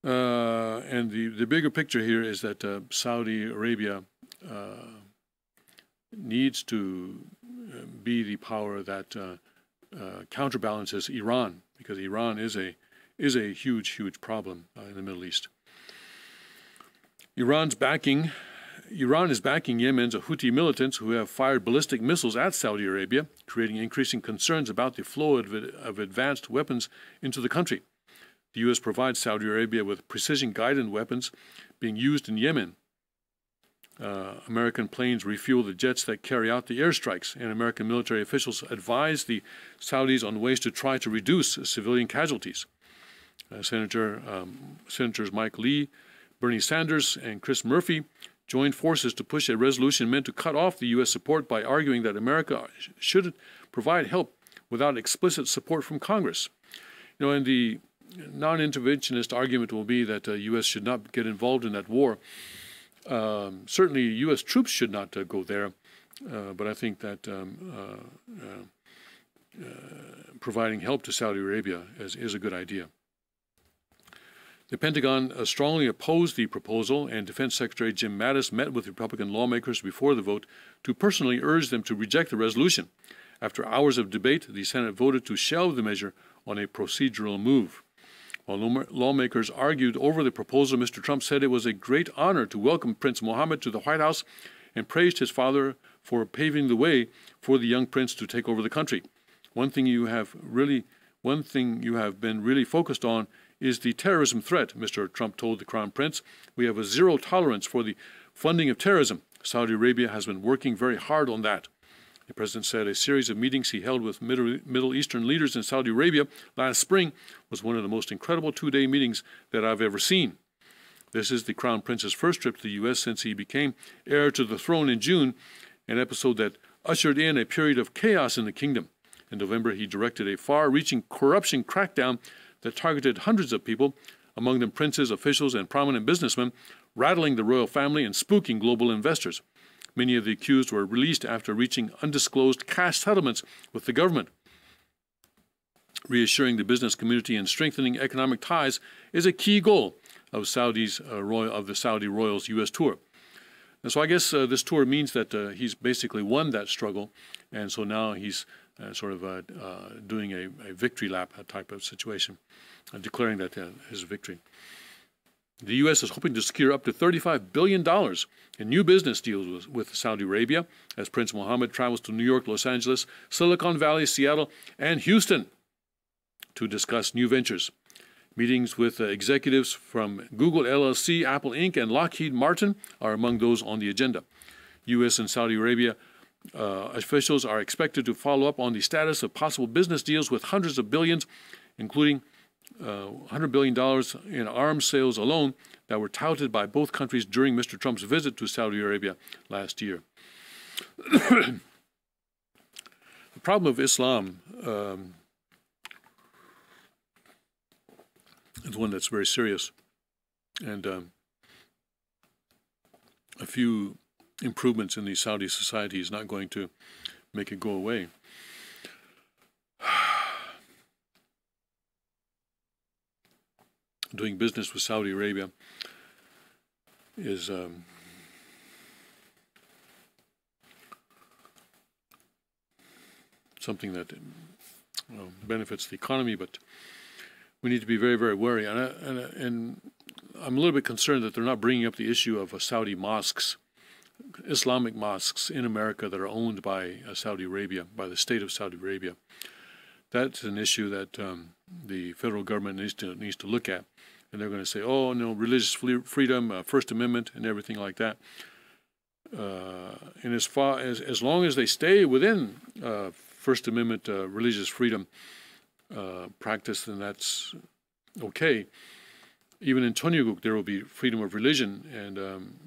And the bigger picture here is that Saudi Arabia needs to be the power that counterbalances Iran, because Iran is a huge problem in the Middle East. Iran is backing Yemen's Houthi militants who have fired ballistic missiles at Saudi Arabia, creating increasing concerns about the flow of advanced weapons into the country. The U.S. provides Saudi Arabia with precision-guided weapons being used in Yemen. American planes refuel the jets that carry out the airstrikes, and American military officials advise the Saudis on ways to try to reduce civilian casualties. Senators Mike Lee, Bernie Sanders, and Chris Murphy joined forces to push a resolution meant to cut off the U.S. support by arguing that America should provide help without explicit support from Congress. And the non-interventionist argument will be that the U.S. should not get involved in that war. Certainly, U.S. troops should not go there, but I think that providing help to Saudi Arabia is a good idea. The Pentagon strongly opposed the proposal, and Defense Secretary Jim Mattis met with Republican lawmakers before the vote to personally urge them to reject the resolution. After hours of debate, the Senate voted to shelve the measure on a procedural move. While lawmakers argued over the proposal, Mr. Trump said it was a great honor to welcome Prince Mohammed to the White House and praised his father for paving the way for the young prince to take over the country. One thing we one thing you have been really focused on is the terrorism threat, Mr. Trump told the Crown Prince. We have a zero tolerance for the funding of terrorism. Saudi Arabia has been working very hard on that. The president said a series of meetings he held with Middle Eastern leaders in Saudi Arabia last spring was one of the most incredible two-day meetings that I've ever seen. This is the Crown Prince's first trip to the U.S. since he became heir to the throne in June, an episode that ushered in a period of chaos in the kingdom. In November, he directed a far-reaching corruption crackdown that targeted hundreds of people, among them princes, officials, and prominent businessmen, rattling the royal family and spooking global investors. Many of the accused were released after reaching undisclosed cash settlements with the government. Reassuring the business community and strengthening economic ties is a key goal of the Saudi royals' U.S. tour. And so I guess this tour means that he's basically won that struggle, and so now he's doing a victory lap type of situation, declaring that his victory. The U.S. is hoping to secure up to $35 billion in new business deals with Saudi Arabia as Prince Mohammed travels to New York, Los Angeles, Silicon Valley, Seattle, and Houston to discuss new ventures. Meetings with executives from Google LLC, Apple Inc., and Lockheed Martin are among those on the agenda. U.S. and Saudi Arabia officials are expected to follow up on the status of possible business deals with hundreds of billions, including $100 billion in arms sales alone that were touted by both countries during Mr. Trump's visit to Saudi Arabia last year. The problem of Islam is one that's very serious, and a few improvements in the Saudi society is not going to make it go away. Doing business with Saudi Arabia is something that benefits the economy, but we need to be very, very wary. And I'm a little bit concerned that they're not bringing up the issue of Saudi mosques, Islamic mosques in America that are owned by Saudi Arabia, by the state of Saudi Arabia. That's an issue that the federal government needs to look at. And they're going to say, oh, no, religious freedom, First Amendment, and everything like that. And as long as they stay within First Amendment religious freedom practice, then that's okay. Even in Tonyuguk, there will be freedom of religion, and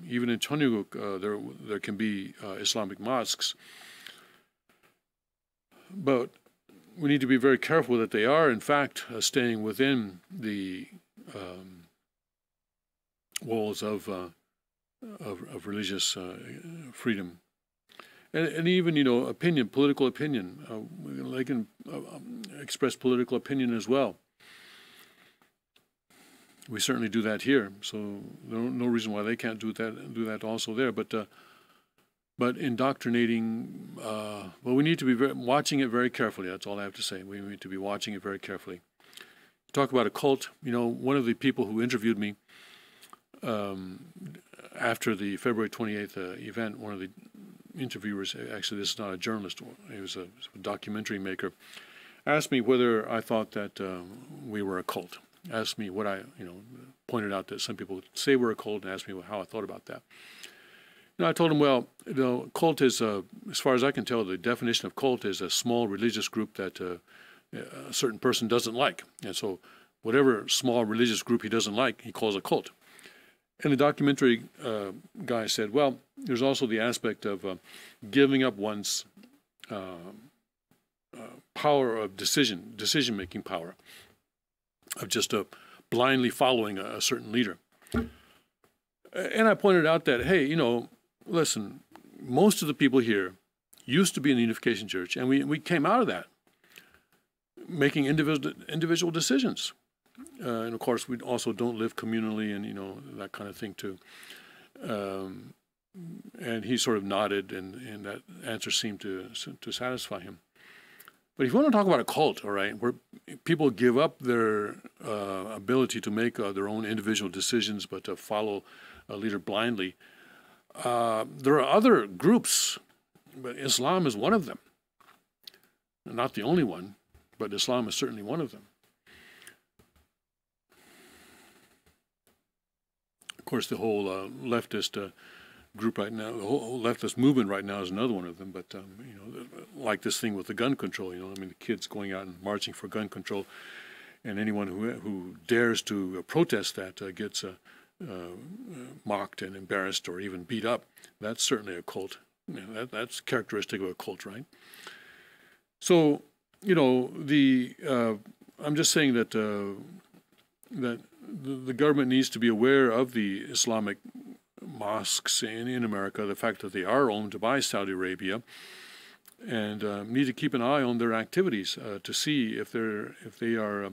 even in Tonyuguk, there can be Islamic mosques. But we need to be very careful that they are, in fact, staying within the walls of religious freedom, and even opinion, political opinion. They can express political opinion as well. We certainly do that here, so no reason why they can't do that also there. But indoctrinating, well, we need to be watching it very carefully. That's all I have to say. We need to be watching it very carefully. Talk about a cult. One of the people who interviewed me after the February 28th event, one of the interviewers, actually this is not a journalist, he was a documentary maker, asked me whether I thought that we were a cult. Asked me what I, pointed out that some people say we're a cult, and asked me how I thought about that. I told him, well, cult is, as far as I can tell, the definition of cult is a small religious group that a certain person doesn't like. And so whatever small religious group he doesn't like, he calls a cult. And the documentary guy said, well, there's also the aspect of giving up one's power of decision-making power, of just blindly following a certain leader. And I pointed out that, hey, listen, most of the people here used to be in the Unification Church, and we came out of that, making individual decisions. And of course, we also don't live communally, and that kind of thing too. And he sort of nodded, and that answer seemed to satisfy him. But if you want to talk about a cult, all right, where people give up their ability to make their own individual decisions, but to follow a leader blindly, there are other groups, but Islam is one of them. Not the only one, but Islam is certainly one of them. Of course, the whole leftist group right now, the whole leftist movement right now is another one of them. But you know, like this thing with the gun control. You know, I mean, the kids going out and marching for gun control, and anyone who dares to protest that gets mocked and embarrassed or even beat up. That's certainly a cult. You know, that's characteristic of a cult, right? So, you know, I'm just saying that that the government needs to be aware of the Islamic mosques in America, the fact that they are owned by Saudi Arabia, and need to keep an eye on their activities to see if they are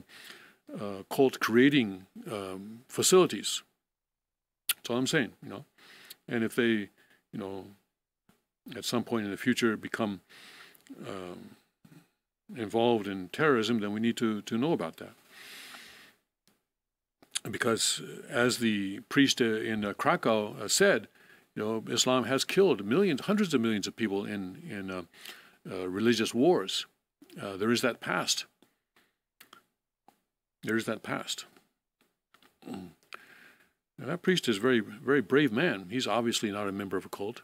cult creating facilities. That's all I'm saying, you know. And if they, you know, at some point in the future become involved in terrorism, then we need to know about that. Because as the priest in Krakow said, you know, Islam has killed millions, hundreds of millions of people in religious wars. There is that past. There is that past. Now, that priest is a very, very brave man. He's obviously not a member of a cult.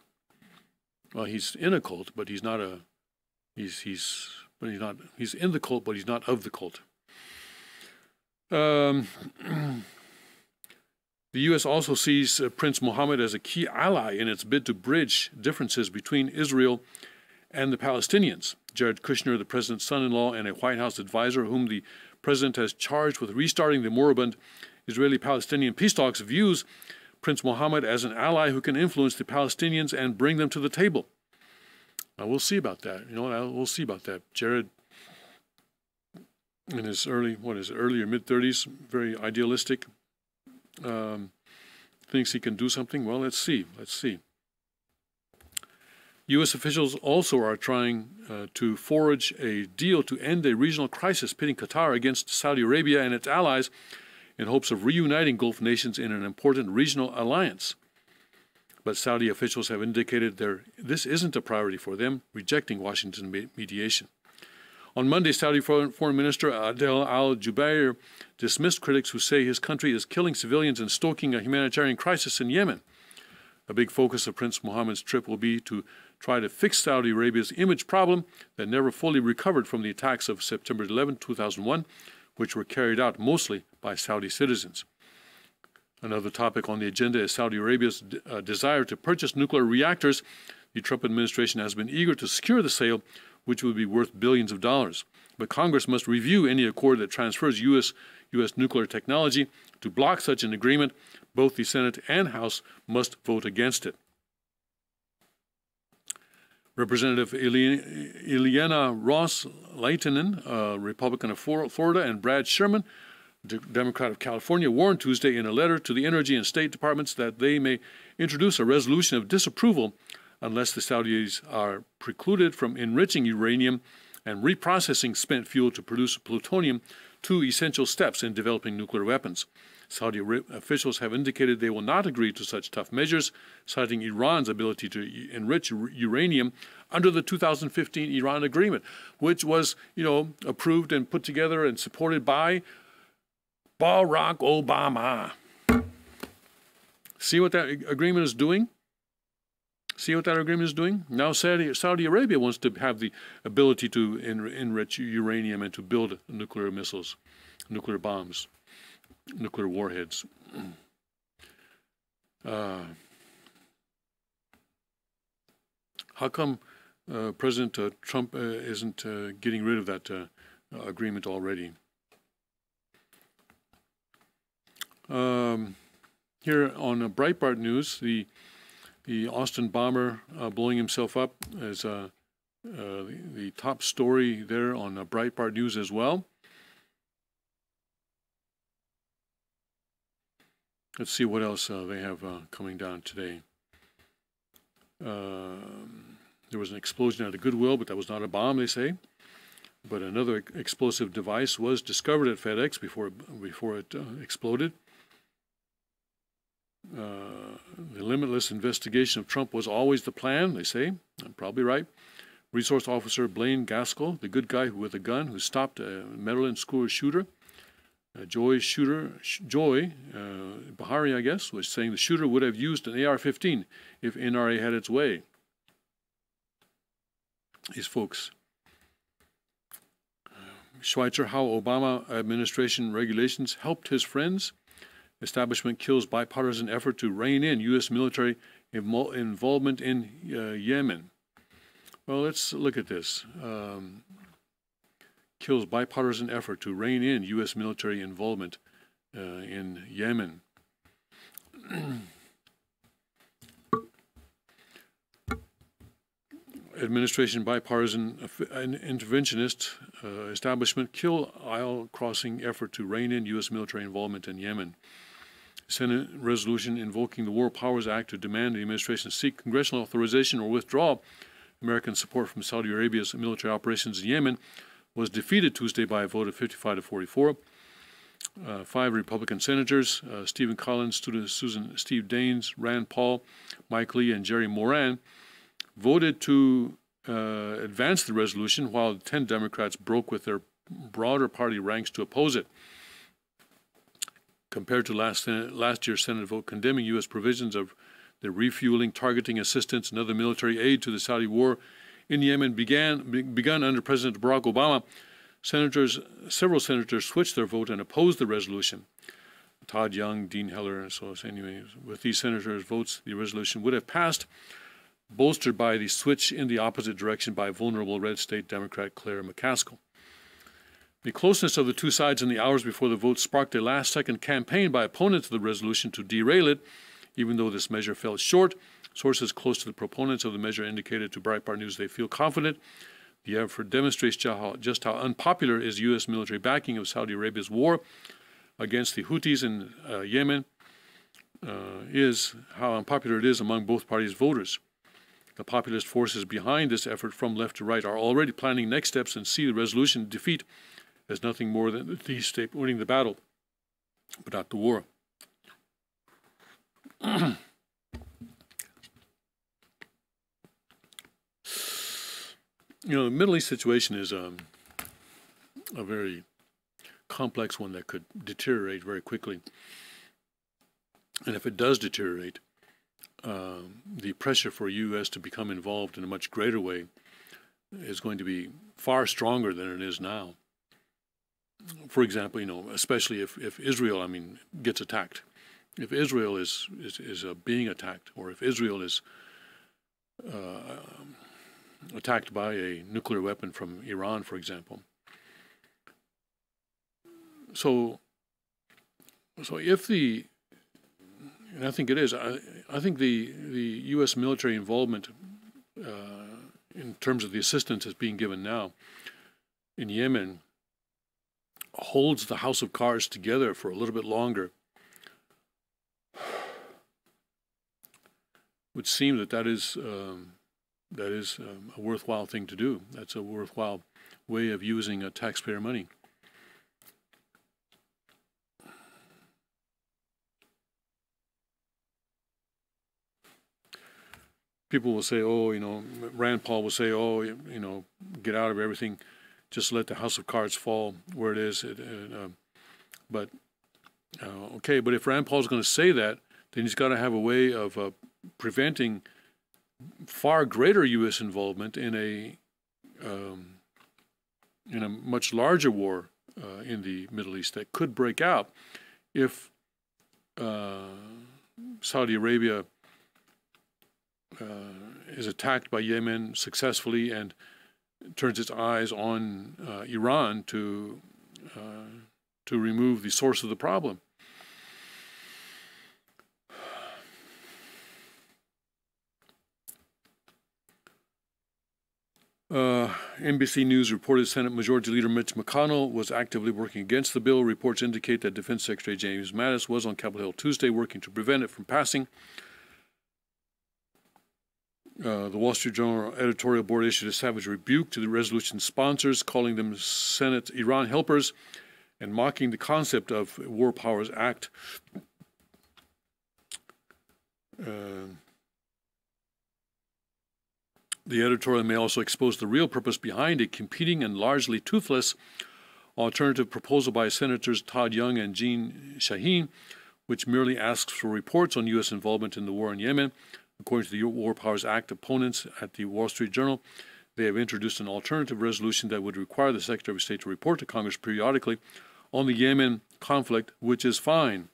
Well, he's in a cult, but he's not a. He's in the cult, but he's not of the cult. The U.S. also sees Prince Mohammed as a key ally in its bid to bridge differences between Israel and the Palestinians. Jared Kushner, the president's son-in-law and a White House advisor whom the president has charged with restarting the moribund Israeli-Palestinian peace talks, views Prince Mohammed as an ally who can influence the Palestinians and bring them to the table. Now, we'll see about that. You know, we'll see about that. Jared, in his early or mid-30s, very idealistic, thinks he can do something. Well, let's see. Let's see. U.S. officials also are trying to forge a deal to end a regional crisis pitting Qatar against Saudi Arabia and its allies in hopes of reuniting Gulf nations in an important regional alliance. But Saudi officials have indicated this isn't a priority for them, rejecting Washington mediation. On Monday, Saudi Foreign Minister Adel al-Jubeir dismissed critics who say his country is killing civilians and stoking a humanitarian crisis in Yemen. A big focus of Prince Mohammed's trip will be to try to fix Saudi Arabia's image problem that never fully recovered from the attacks of September 11, 2001, which were carried out mostly by Saudi citizens. Another topic on the agenda is Saudi Arabia's desire to purchase nuclear reactors. The Trump administration has been eager to secure the sale, which would be worth billions of dollars. But Congress must review any accord that transfers U.S. nuclear technology. To block such an agreement, both the Senate and House must vote against it. Representative Ileana Ross-Leitonen, Republican of Florida, and Brad Sherman, Democrat of California, warned Tuesday in a letter to the Energy and State Departments that they may introduce a resolution of disapproval unless the Saudis are precluded from enriching uranium and reprocessing spent fuel to produce plutonium, two essential steps in developing nuclear weapons. Saudi officials have indicated they will not agree to such tough measures, citing Iran's ability to enrich uranium under the 2015 Iran agreement, which was, you know, approved and put together and supported by Barack Obama. See what that agreement is doing? See what that agreement is doing? Now Saudi Arabia wants to have the ability to enrich uranium and to build nuclear missiles, nuclear bombs, nuclear warheads. How come President Trump isn't getting rid of that agreement already? Here on Breitbart News, the Austin bomber blowing himself up is the top story there on Breitbart News as well. Let's see what else they have coming down today. There was an explosion at a Goodwill, but that was not a bomb, they say. But another explosive device was discovered at FedEx before it exploded. The limitless investigation of Trump was always the plan, they say. I'm probably right. Resource Officer Blaine Gaskell, the good guy with a gun who stopped a Maryland school shooter, Joy Bahari, I guess, was saying the shooter would have used an AR-15 if NRA had its way. These folks. Schweitzer, how Obama administration regulations helped his friends. Establishment kills bipartisan effort to rein in U.S. military involvement in Yemen. Well, let's look at this. Kills bipartisan effort to rein in U.S. military involvement in Yemen. Administration bipartisan interventionist establishment kill aisle crossing effort to rein in U.S. military involvement in Yemen. Senate resolution invoking the War Powers Act to demand the administration seek congressional authorization or withdraw American support from Saudi Arabia's military operations in Yemen was defeated Tuesday by a vote of 55 to 44. 5 Republican senators, Stephen Collins, Steve Daines, Rand Paul, Mike Lee, and Jerry Moran, voted to advance the resolution, while 10 Democrats broke with their broader party ranks to oppose it. Compared to last year's Senate vote condemning U.S. provisions of the refueling, targeting assistance, and other military aid to the Saudi war in Yemen begun under President Barack Obama, several senators switched their vote and opposed the resolution. Todd Young, Dean Heller, and so anyway, with these senators' votes, the resolution would have passed, bolstered by the switch in the opposite direction by vulnerable red state Democrat Claire McCaskill. The closeness of the two sides in the hours before the vote sparked a last-second campaign by opponents of the resolution to derail it. Even though this measure fell short, sources close to the proponents of the measure indicated to Breitbart News they feel confident the effort demonstrates just how unpopular is U.S. military backing of Saudi Arabia's war against the Houthis in Yemen, how unpopular it is among both parties' voters. The populist forces behind this effort from left to right are already planning next steps and see the resolution defeat as nothing more than the state winning the battle, but not the war. The Middle East situation is a very complex one that could deteriorate very quickly. And if it does deteriorate, the pressure for U.S. to become involved in a much greater way is going to be far stronger than it is now. For example, especially if Israel, gets attacked. If Israel is being attacked, or if Israel is attacked by a nuclear weapon from Iran, for example. So if and I think it is, I think the U.S. military involvement in terms of the assistance that's being given now in Yemen holds the house of cards together for a little bit longer. Would seem that is a worthwhile thing to do. That's a worthwhile way of using taxpayer money. People will say, Rand Paul will say, get out of everything, just let the house of cards fall where it is. But if Rand Paul's going to say that, then he's got to have a way of preventing far greater U.S. involvement in a much larger war in the Middle East that could break out if Saudi Arabia is attacked by Yemen successfully and turns its eyes on Iran to remove the source of the problem. NBC News reported Senate Majority Leader Mitch McConnell was actively working against the bill. Reports indicate that Defense Secretary James Mattis was on Capitol Hill Tuesday working to prevent it from passing. The Wall Street Journal editorial board issued a savage rebuke to the resolution sponsors, calling them Senate Iran helpers and mocking the concept of War Powers Act. The The editorial may also expose the real purpose behind a competing and largely toothless alternative proposal by Senators Todd Young and Jean Shaheen, which merely asks for reports on U.S. involvement in the war in Yemen. According to the War Powers Act opponents at the Wall Street Journal, they have introduced an alternative resolution that would require the Secretary of State to report to Congress periodically on the Yemen conflict, which is fine.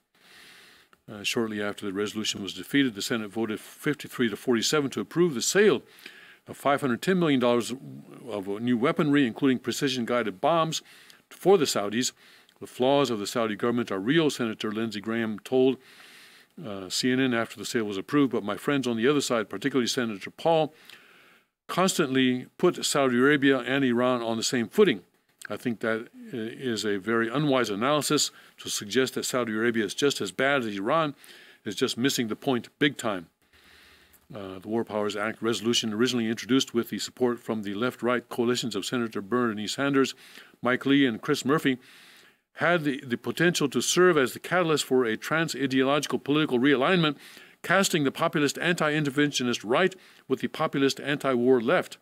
Shortly after the resolution was defeated, the Senate voted 53 to 47 to approve the sale of $510 million of new weaponry, including precision-guided bombs, for the Saudis. The flaws of the Saudi government are real, Senator Lindsey Graham told CNN after the sale was approved, but my friends on the other side, particularly Senator Paul, constantly put Saudi Arabia and Iran on the same footing. I think that is a very unwise analysis to suggest that Saudi Arabia is just as bad as Iran is just missing the point big time. The War Powers Act resolution, originally introduced with the support from the left-right coalitions of Senator Bernie Sanders, Mike Lee, and Chris Murphy, had the potential to serve as the catalyst for a trans-ideological political realignment, casting the populist anti-interventionist right with the populist anti-war left.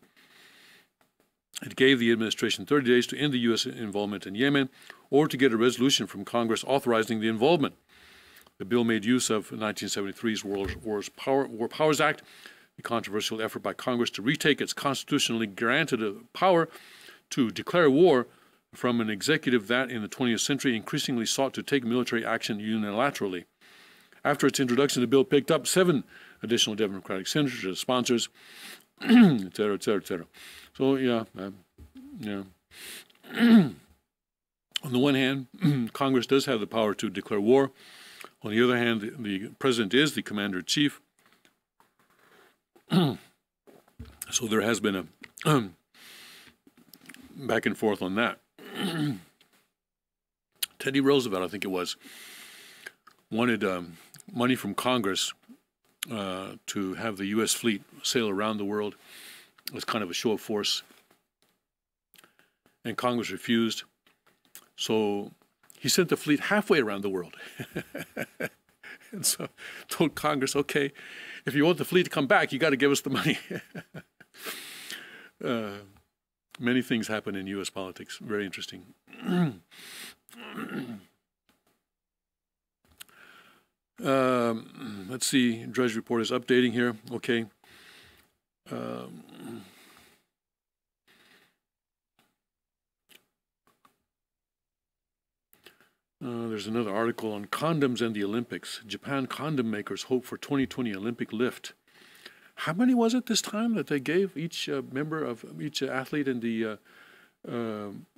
It gave the administration 30 days to end the U.S. involvement in Yemen or to get a resolution from Congress authorizing the involvement. The bill made use of 1973's War Powers Act, a controversial effort by Congress to retake its constitutionally granted power to declare war from an executive that, in the 20th century, increasingly sought to take military action unilaterally. After its introduction, the bill picked up 7 additional Democratic senators as sponsors, et cetera, et cetera, et cetera. So, yeah. On the one hand, Congress does have the power to declare war. On the other hand, the president is the commander-in-chief. So there has been a back and forth on that. Teddy Roosevelt, I think it was, wanted money from Congress to have the U.S. fleet sail around the world. It was kind of a show of force. And Congress refused. So he sent the fleet halfway around the world. And so told Congress, okay, if you want the fleet to come back, you got to give us the money. Many things happen in U.S. politics. Very interesting. Let's see. Drudge Report is updating here. Okay. There's another article on condoms and the Olympics. Japan condom makers hope for 2020 Olympic lift. How many was it this time that they gave each member of each athlete in the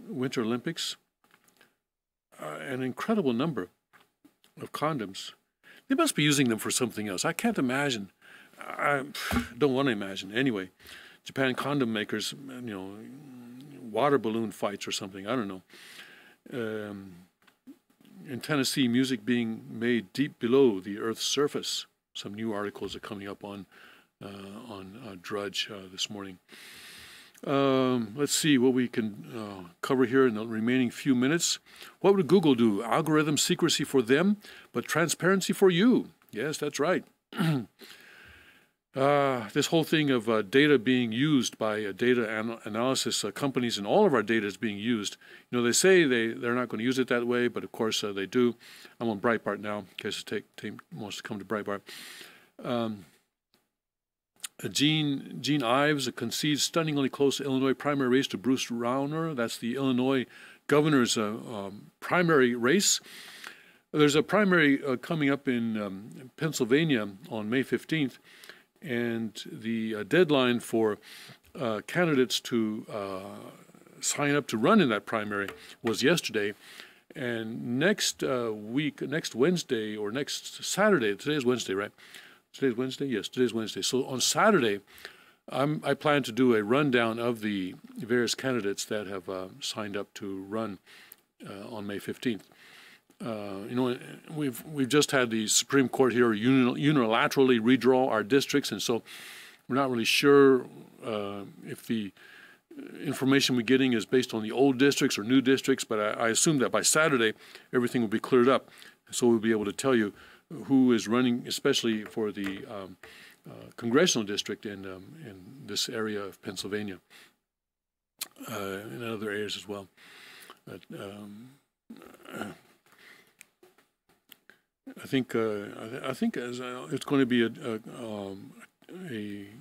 Winter Olympics? An incredible number of condoms. They must be using them for something else. I can't imagine. I don't want to imagine. Anyway, Japan condom makers, water balloon fights or something. I don't know. In Tennessee, music being made deep below the Earth's surface. Some new articles are coming up on Drudge this morning. Let's see what we can cover here in the remaining few minutes. What would Google do? Algorithm secrecy for them, but transparency for you. Yes, that's right. This whole thing of data being used by data analysis companies, and all of our data is being used. They say they're not going to use it that way, but of course they do. I'm on Breitbart now, in case the team wants to come to Breitbart. Gene Ives concedes stunningly close Illinois primary race to Bruce Rauner. That's the Illinois governor's primary race. There's a primary coming up in Pennsylvania on May 15th, and the deadline for candidates to sign up to run in that primary was yesterday. And next week, next Wednesday or next Saturday, today is Wednesday, right? Today's Wednesday? Yes, today's Wednesday. So on Saturday, I plan to do a rundown of the various candidates that have signed up to run on May 15th. We've just had the Supreme Court here unilaterally redraw our districts, and so we're not really sure if the information we're getting is based on the old districts or new districts, but I assume that by Saturday everything will be cleared up, so we'll be able to tell you who is running, especially for the congressional district in this area of Pennsylvania, and other areas as well. I think it's going to be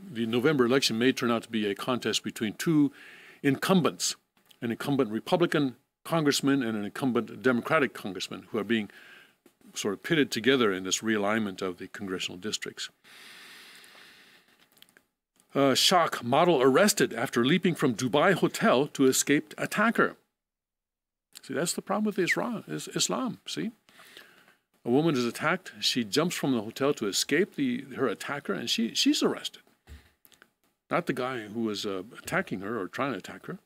the November election may turn out to be a contest between two incumbents, an incumbent Republican congressman and an incumbent Democratic congressman, who are being sort of pitted together in this realignment of the congressional districts. Shock: model arrested after leaping from Dubai hotel to escape attacker. See, that's the problem with Islam. See, a woman is attacked. She jumps from the hotel to escape her attacker, and she's arrested. Not the guy who was attacking her or trying to attack her.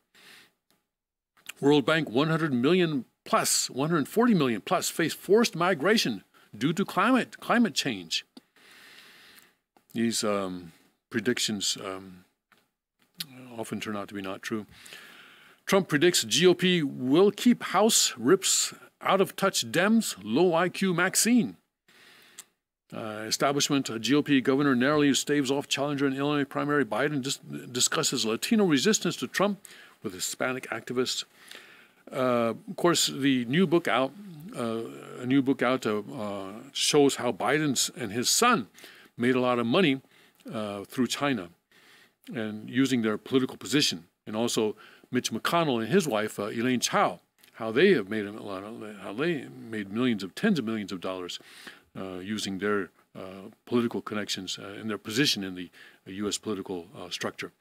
World Bank 140 million plus face forced migration due to climate change. These predictions often turn out to be not true. Trump predicts GOP will keep House, rips out of touch Dems, low IQ Maxine. Establishment GOP governor narrowly staves off challenger in Illinois primary. Biden discusses Latino resistance to Trump with Hispanic activists. Of course, the new book out, shows how Biden and his son made a lot of money through China and using their political position, and also Mitch McConnell and his wife Elaine Chao, how they have made tens of millions of dollars using their political connections and their position in the U.S. political structure.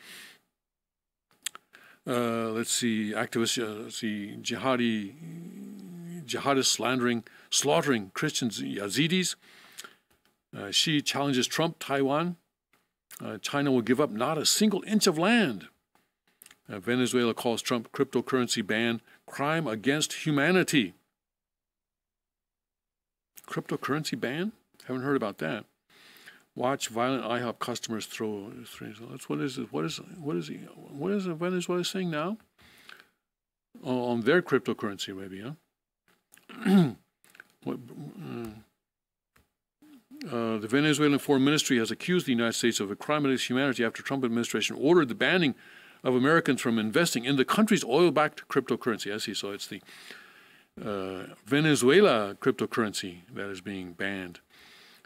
Let's see, activists, jihadists slaughtering Christians, Yazidis. Xi challenges Trump, Taiwan. China will give up not a single inch of land. Venezuela calls Trump cryptocurrency ban crime against humanity. Cryptocurrency ban? Haven't heard about that. Watch violent IHOP customers throw. What is Venezuela saying now? Oh, on their cryptocurrency, maybe, huh? The Venezuelan Foreign Ministry has accused the United States of a crime against humanity after Trump administration ordered the banning of Americans from investing in the country's oil-backed cryptocurrency. I see. So it's the Venezuela cryptocurrency that is being banned.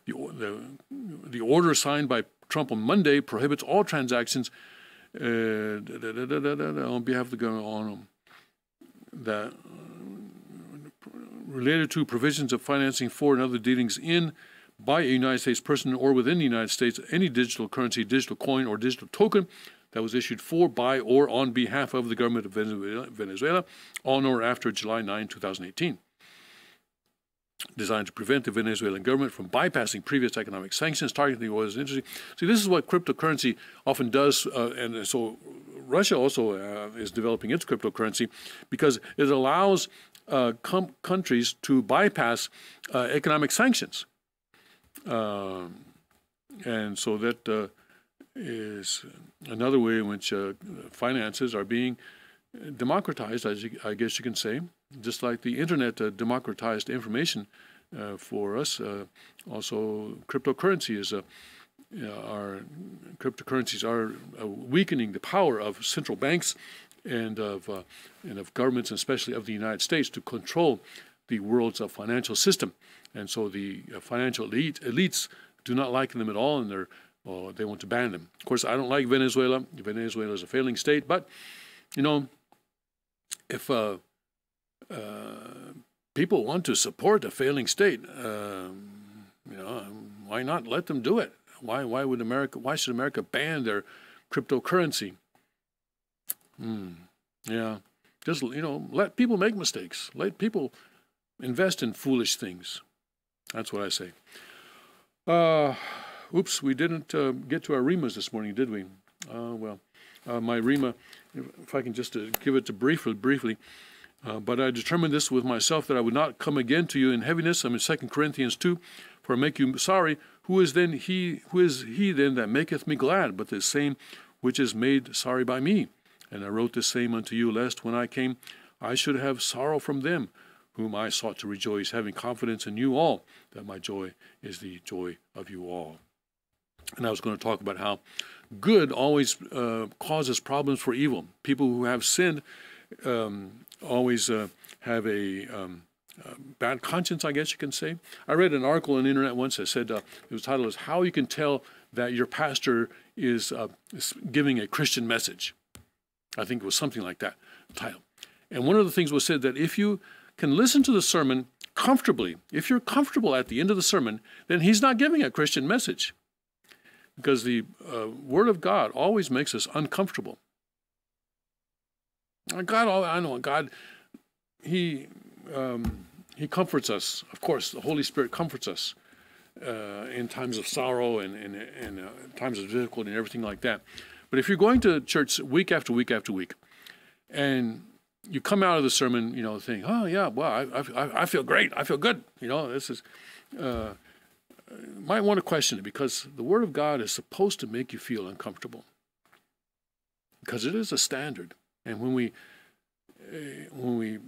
The order signed by Trump on Monday prohibits all transactions on behalf of the government that related to provisions of financing for and other dealings in by a United States person or within the United States any digital currency, digital coin, or digital token that was issued for, by, or on behalf of the government of Venezuela on or after July 9, 2018. Designed to prevent the Venezuelan government from bypassing previous economic sanctions targeting the oil industry. See, this is what cryptocurrency often does, and so Russia also is developing its cryptocurrency because it allows countries to bypass economic sanctions. And so that is another way in which finances are being democratized, I guess you can say, just like the internet democratized information for us. Also, cryptocurrencies are weakening the power of central banks and of governments, and especially of the United States, to control the world's financial system. And so the financial elites do not like them at all, and they want to ban them. Of course, I don't like Venezuela. Venezuela is a failing state, but you know, if people want to support a failing state, you know, why not let them do it? Why should America ban their cryptocurrency? Yeah, just, you know, let people make mistakes. Let people invest in foolish things. That's what I say. Oops, we didn't get to our REMAs this morning, did we? My REMA, if I can just give it to briefly. But I determined this with myself, that I would not come again to you in heaviness. I'm in 2 Corinthians 2. For I make you sorry. Who is he then that maketh me glad, but the same which is made sorry by me? And I wrote the same unto you, lest when I came I should have sorrow from them, whom I sought to rejoice, having confidence in you all, that my joy is the joy of you all. And I was going to talk about how good always causes problems for evil. People who have sinned always have a bad conscience, I guess you can say. I read an article on the internet once that said, it was titled as How You Can Tell That Your Pastor is Giving a Christian Message. I think it was something like that, title. And one of the things was said that if you can listen to the sermon comfortably, if you're comfortable at the end of the sermon, then he's not giving a Christian message. Because the Word of God always makes us uncomfortable. God, I know, God, He comforts us. Of course, the Holy Spirit comforts us in times of sorrow and times of difficulty and everything like that. But if you're going to church week after week after week, and you come out of the sermon, thinking, oh yeah, well, I feel great, I feel good, this is, might want to question it, because the Word of God is supposed to make you feel uncomfortable, because it is a standard, and when we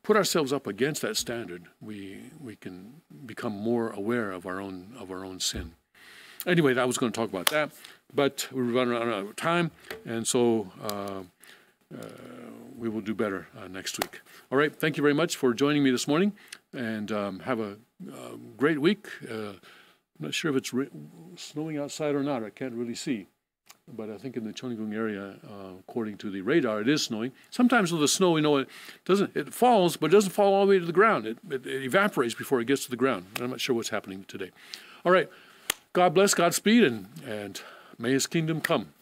put ourselves up against that standard, we can become more aware of our own sin. Anyway, I was going to talk about that, but we're running out of time, and so we will do better next week. All right, thank you very much for joining me this morning, and have a great week. I'm not sure if it's snowing outside or not. I can't really see, but I think in the Cheonggyeong area, according to the radar, it is snowing. Sometimes with the snow, it falls, but it doesn't fall all the way to the ground. It evaporates before it gets to the ground. I'm not sure what's happening today. All right. God bless, Godspeed, and may His kingdom come.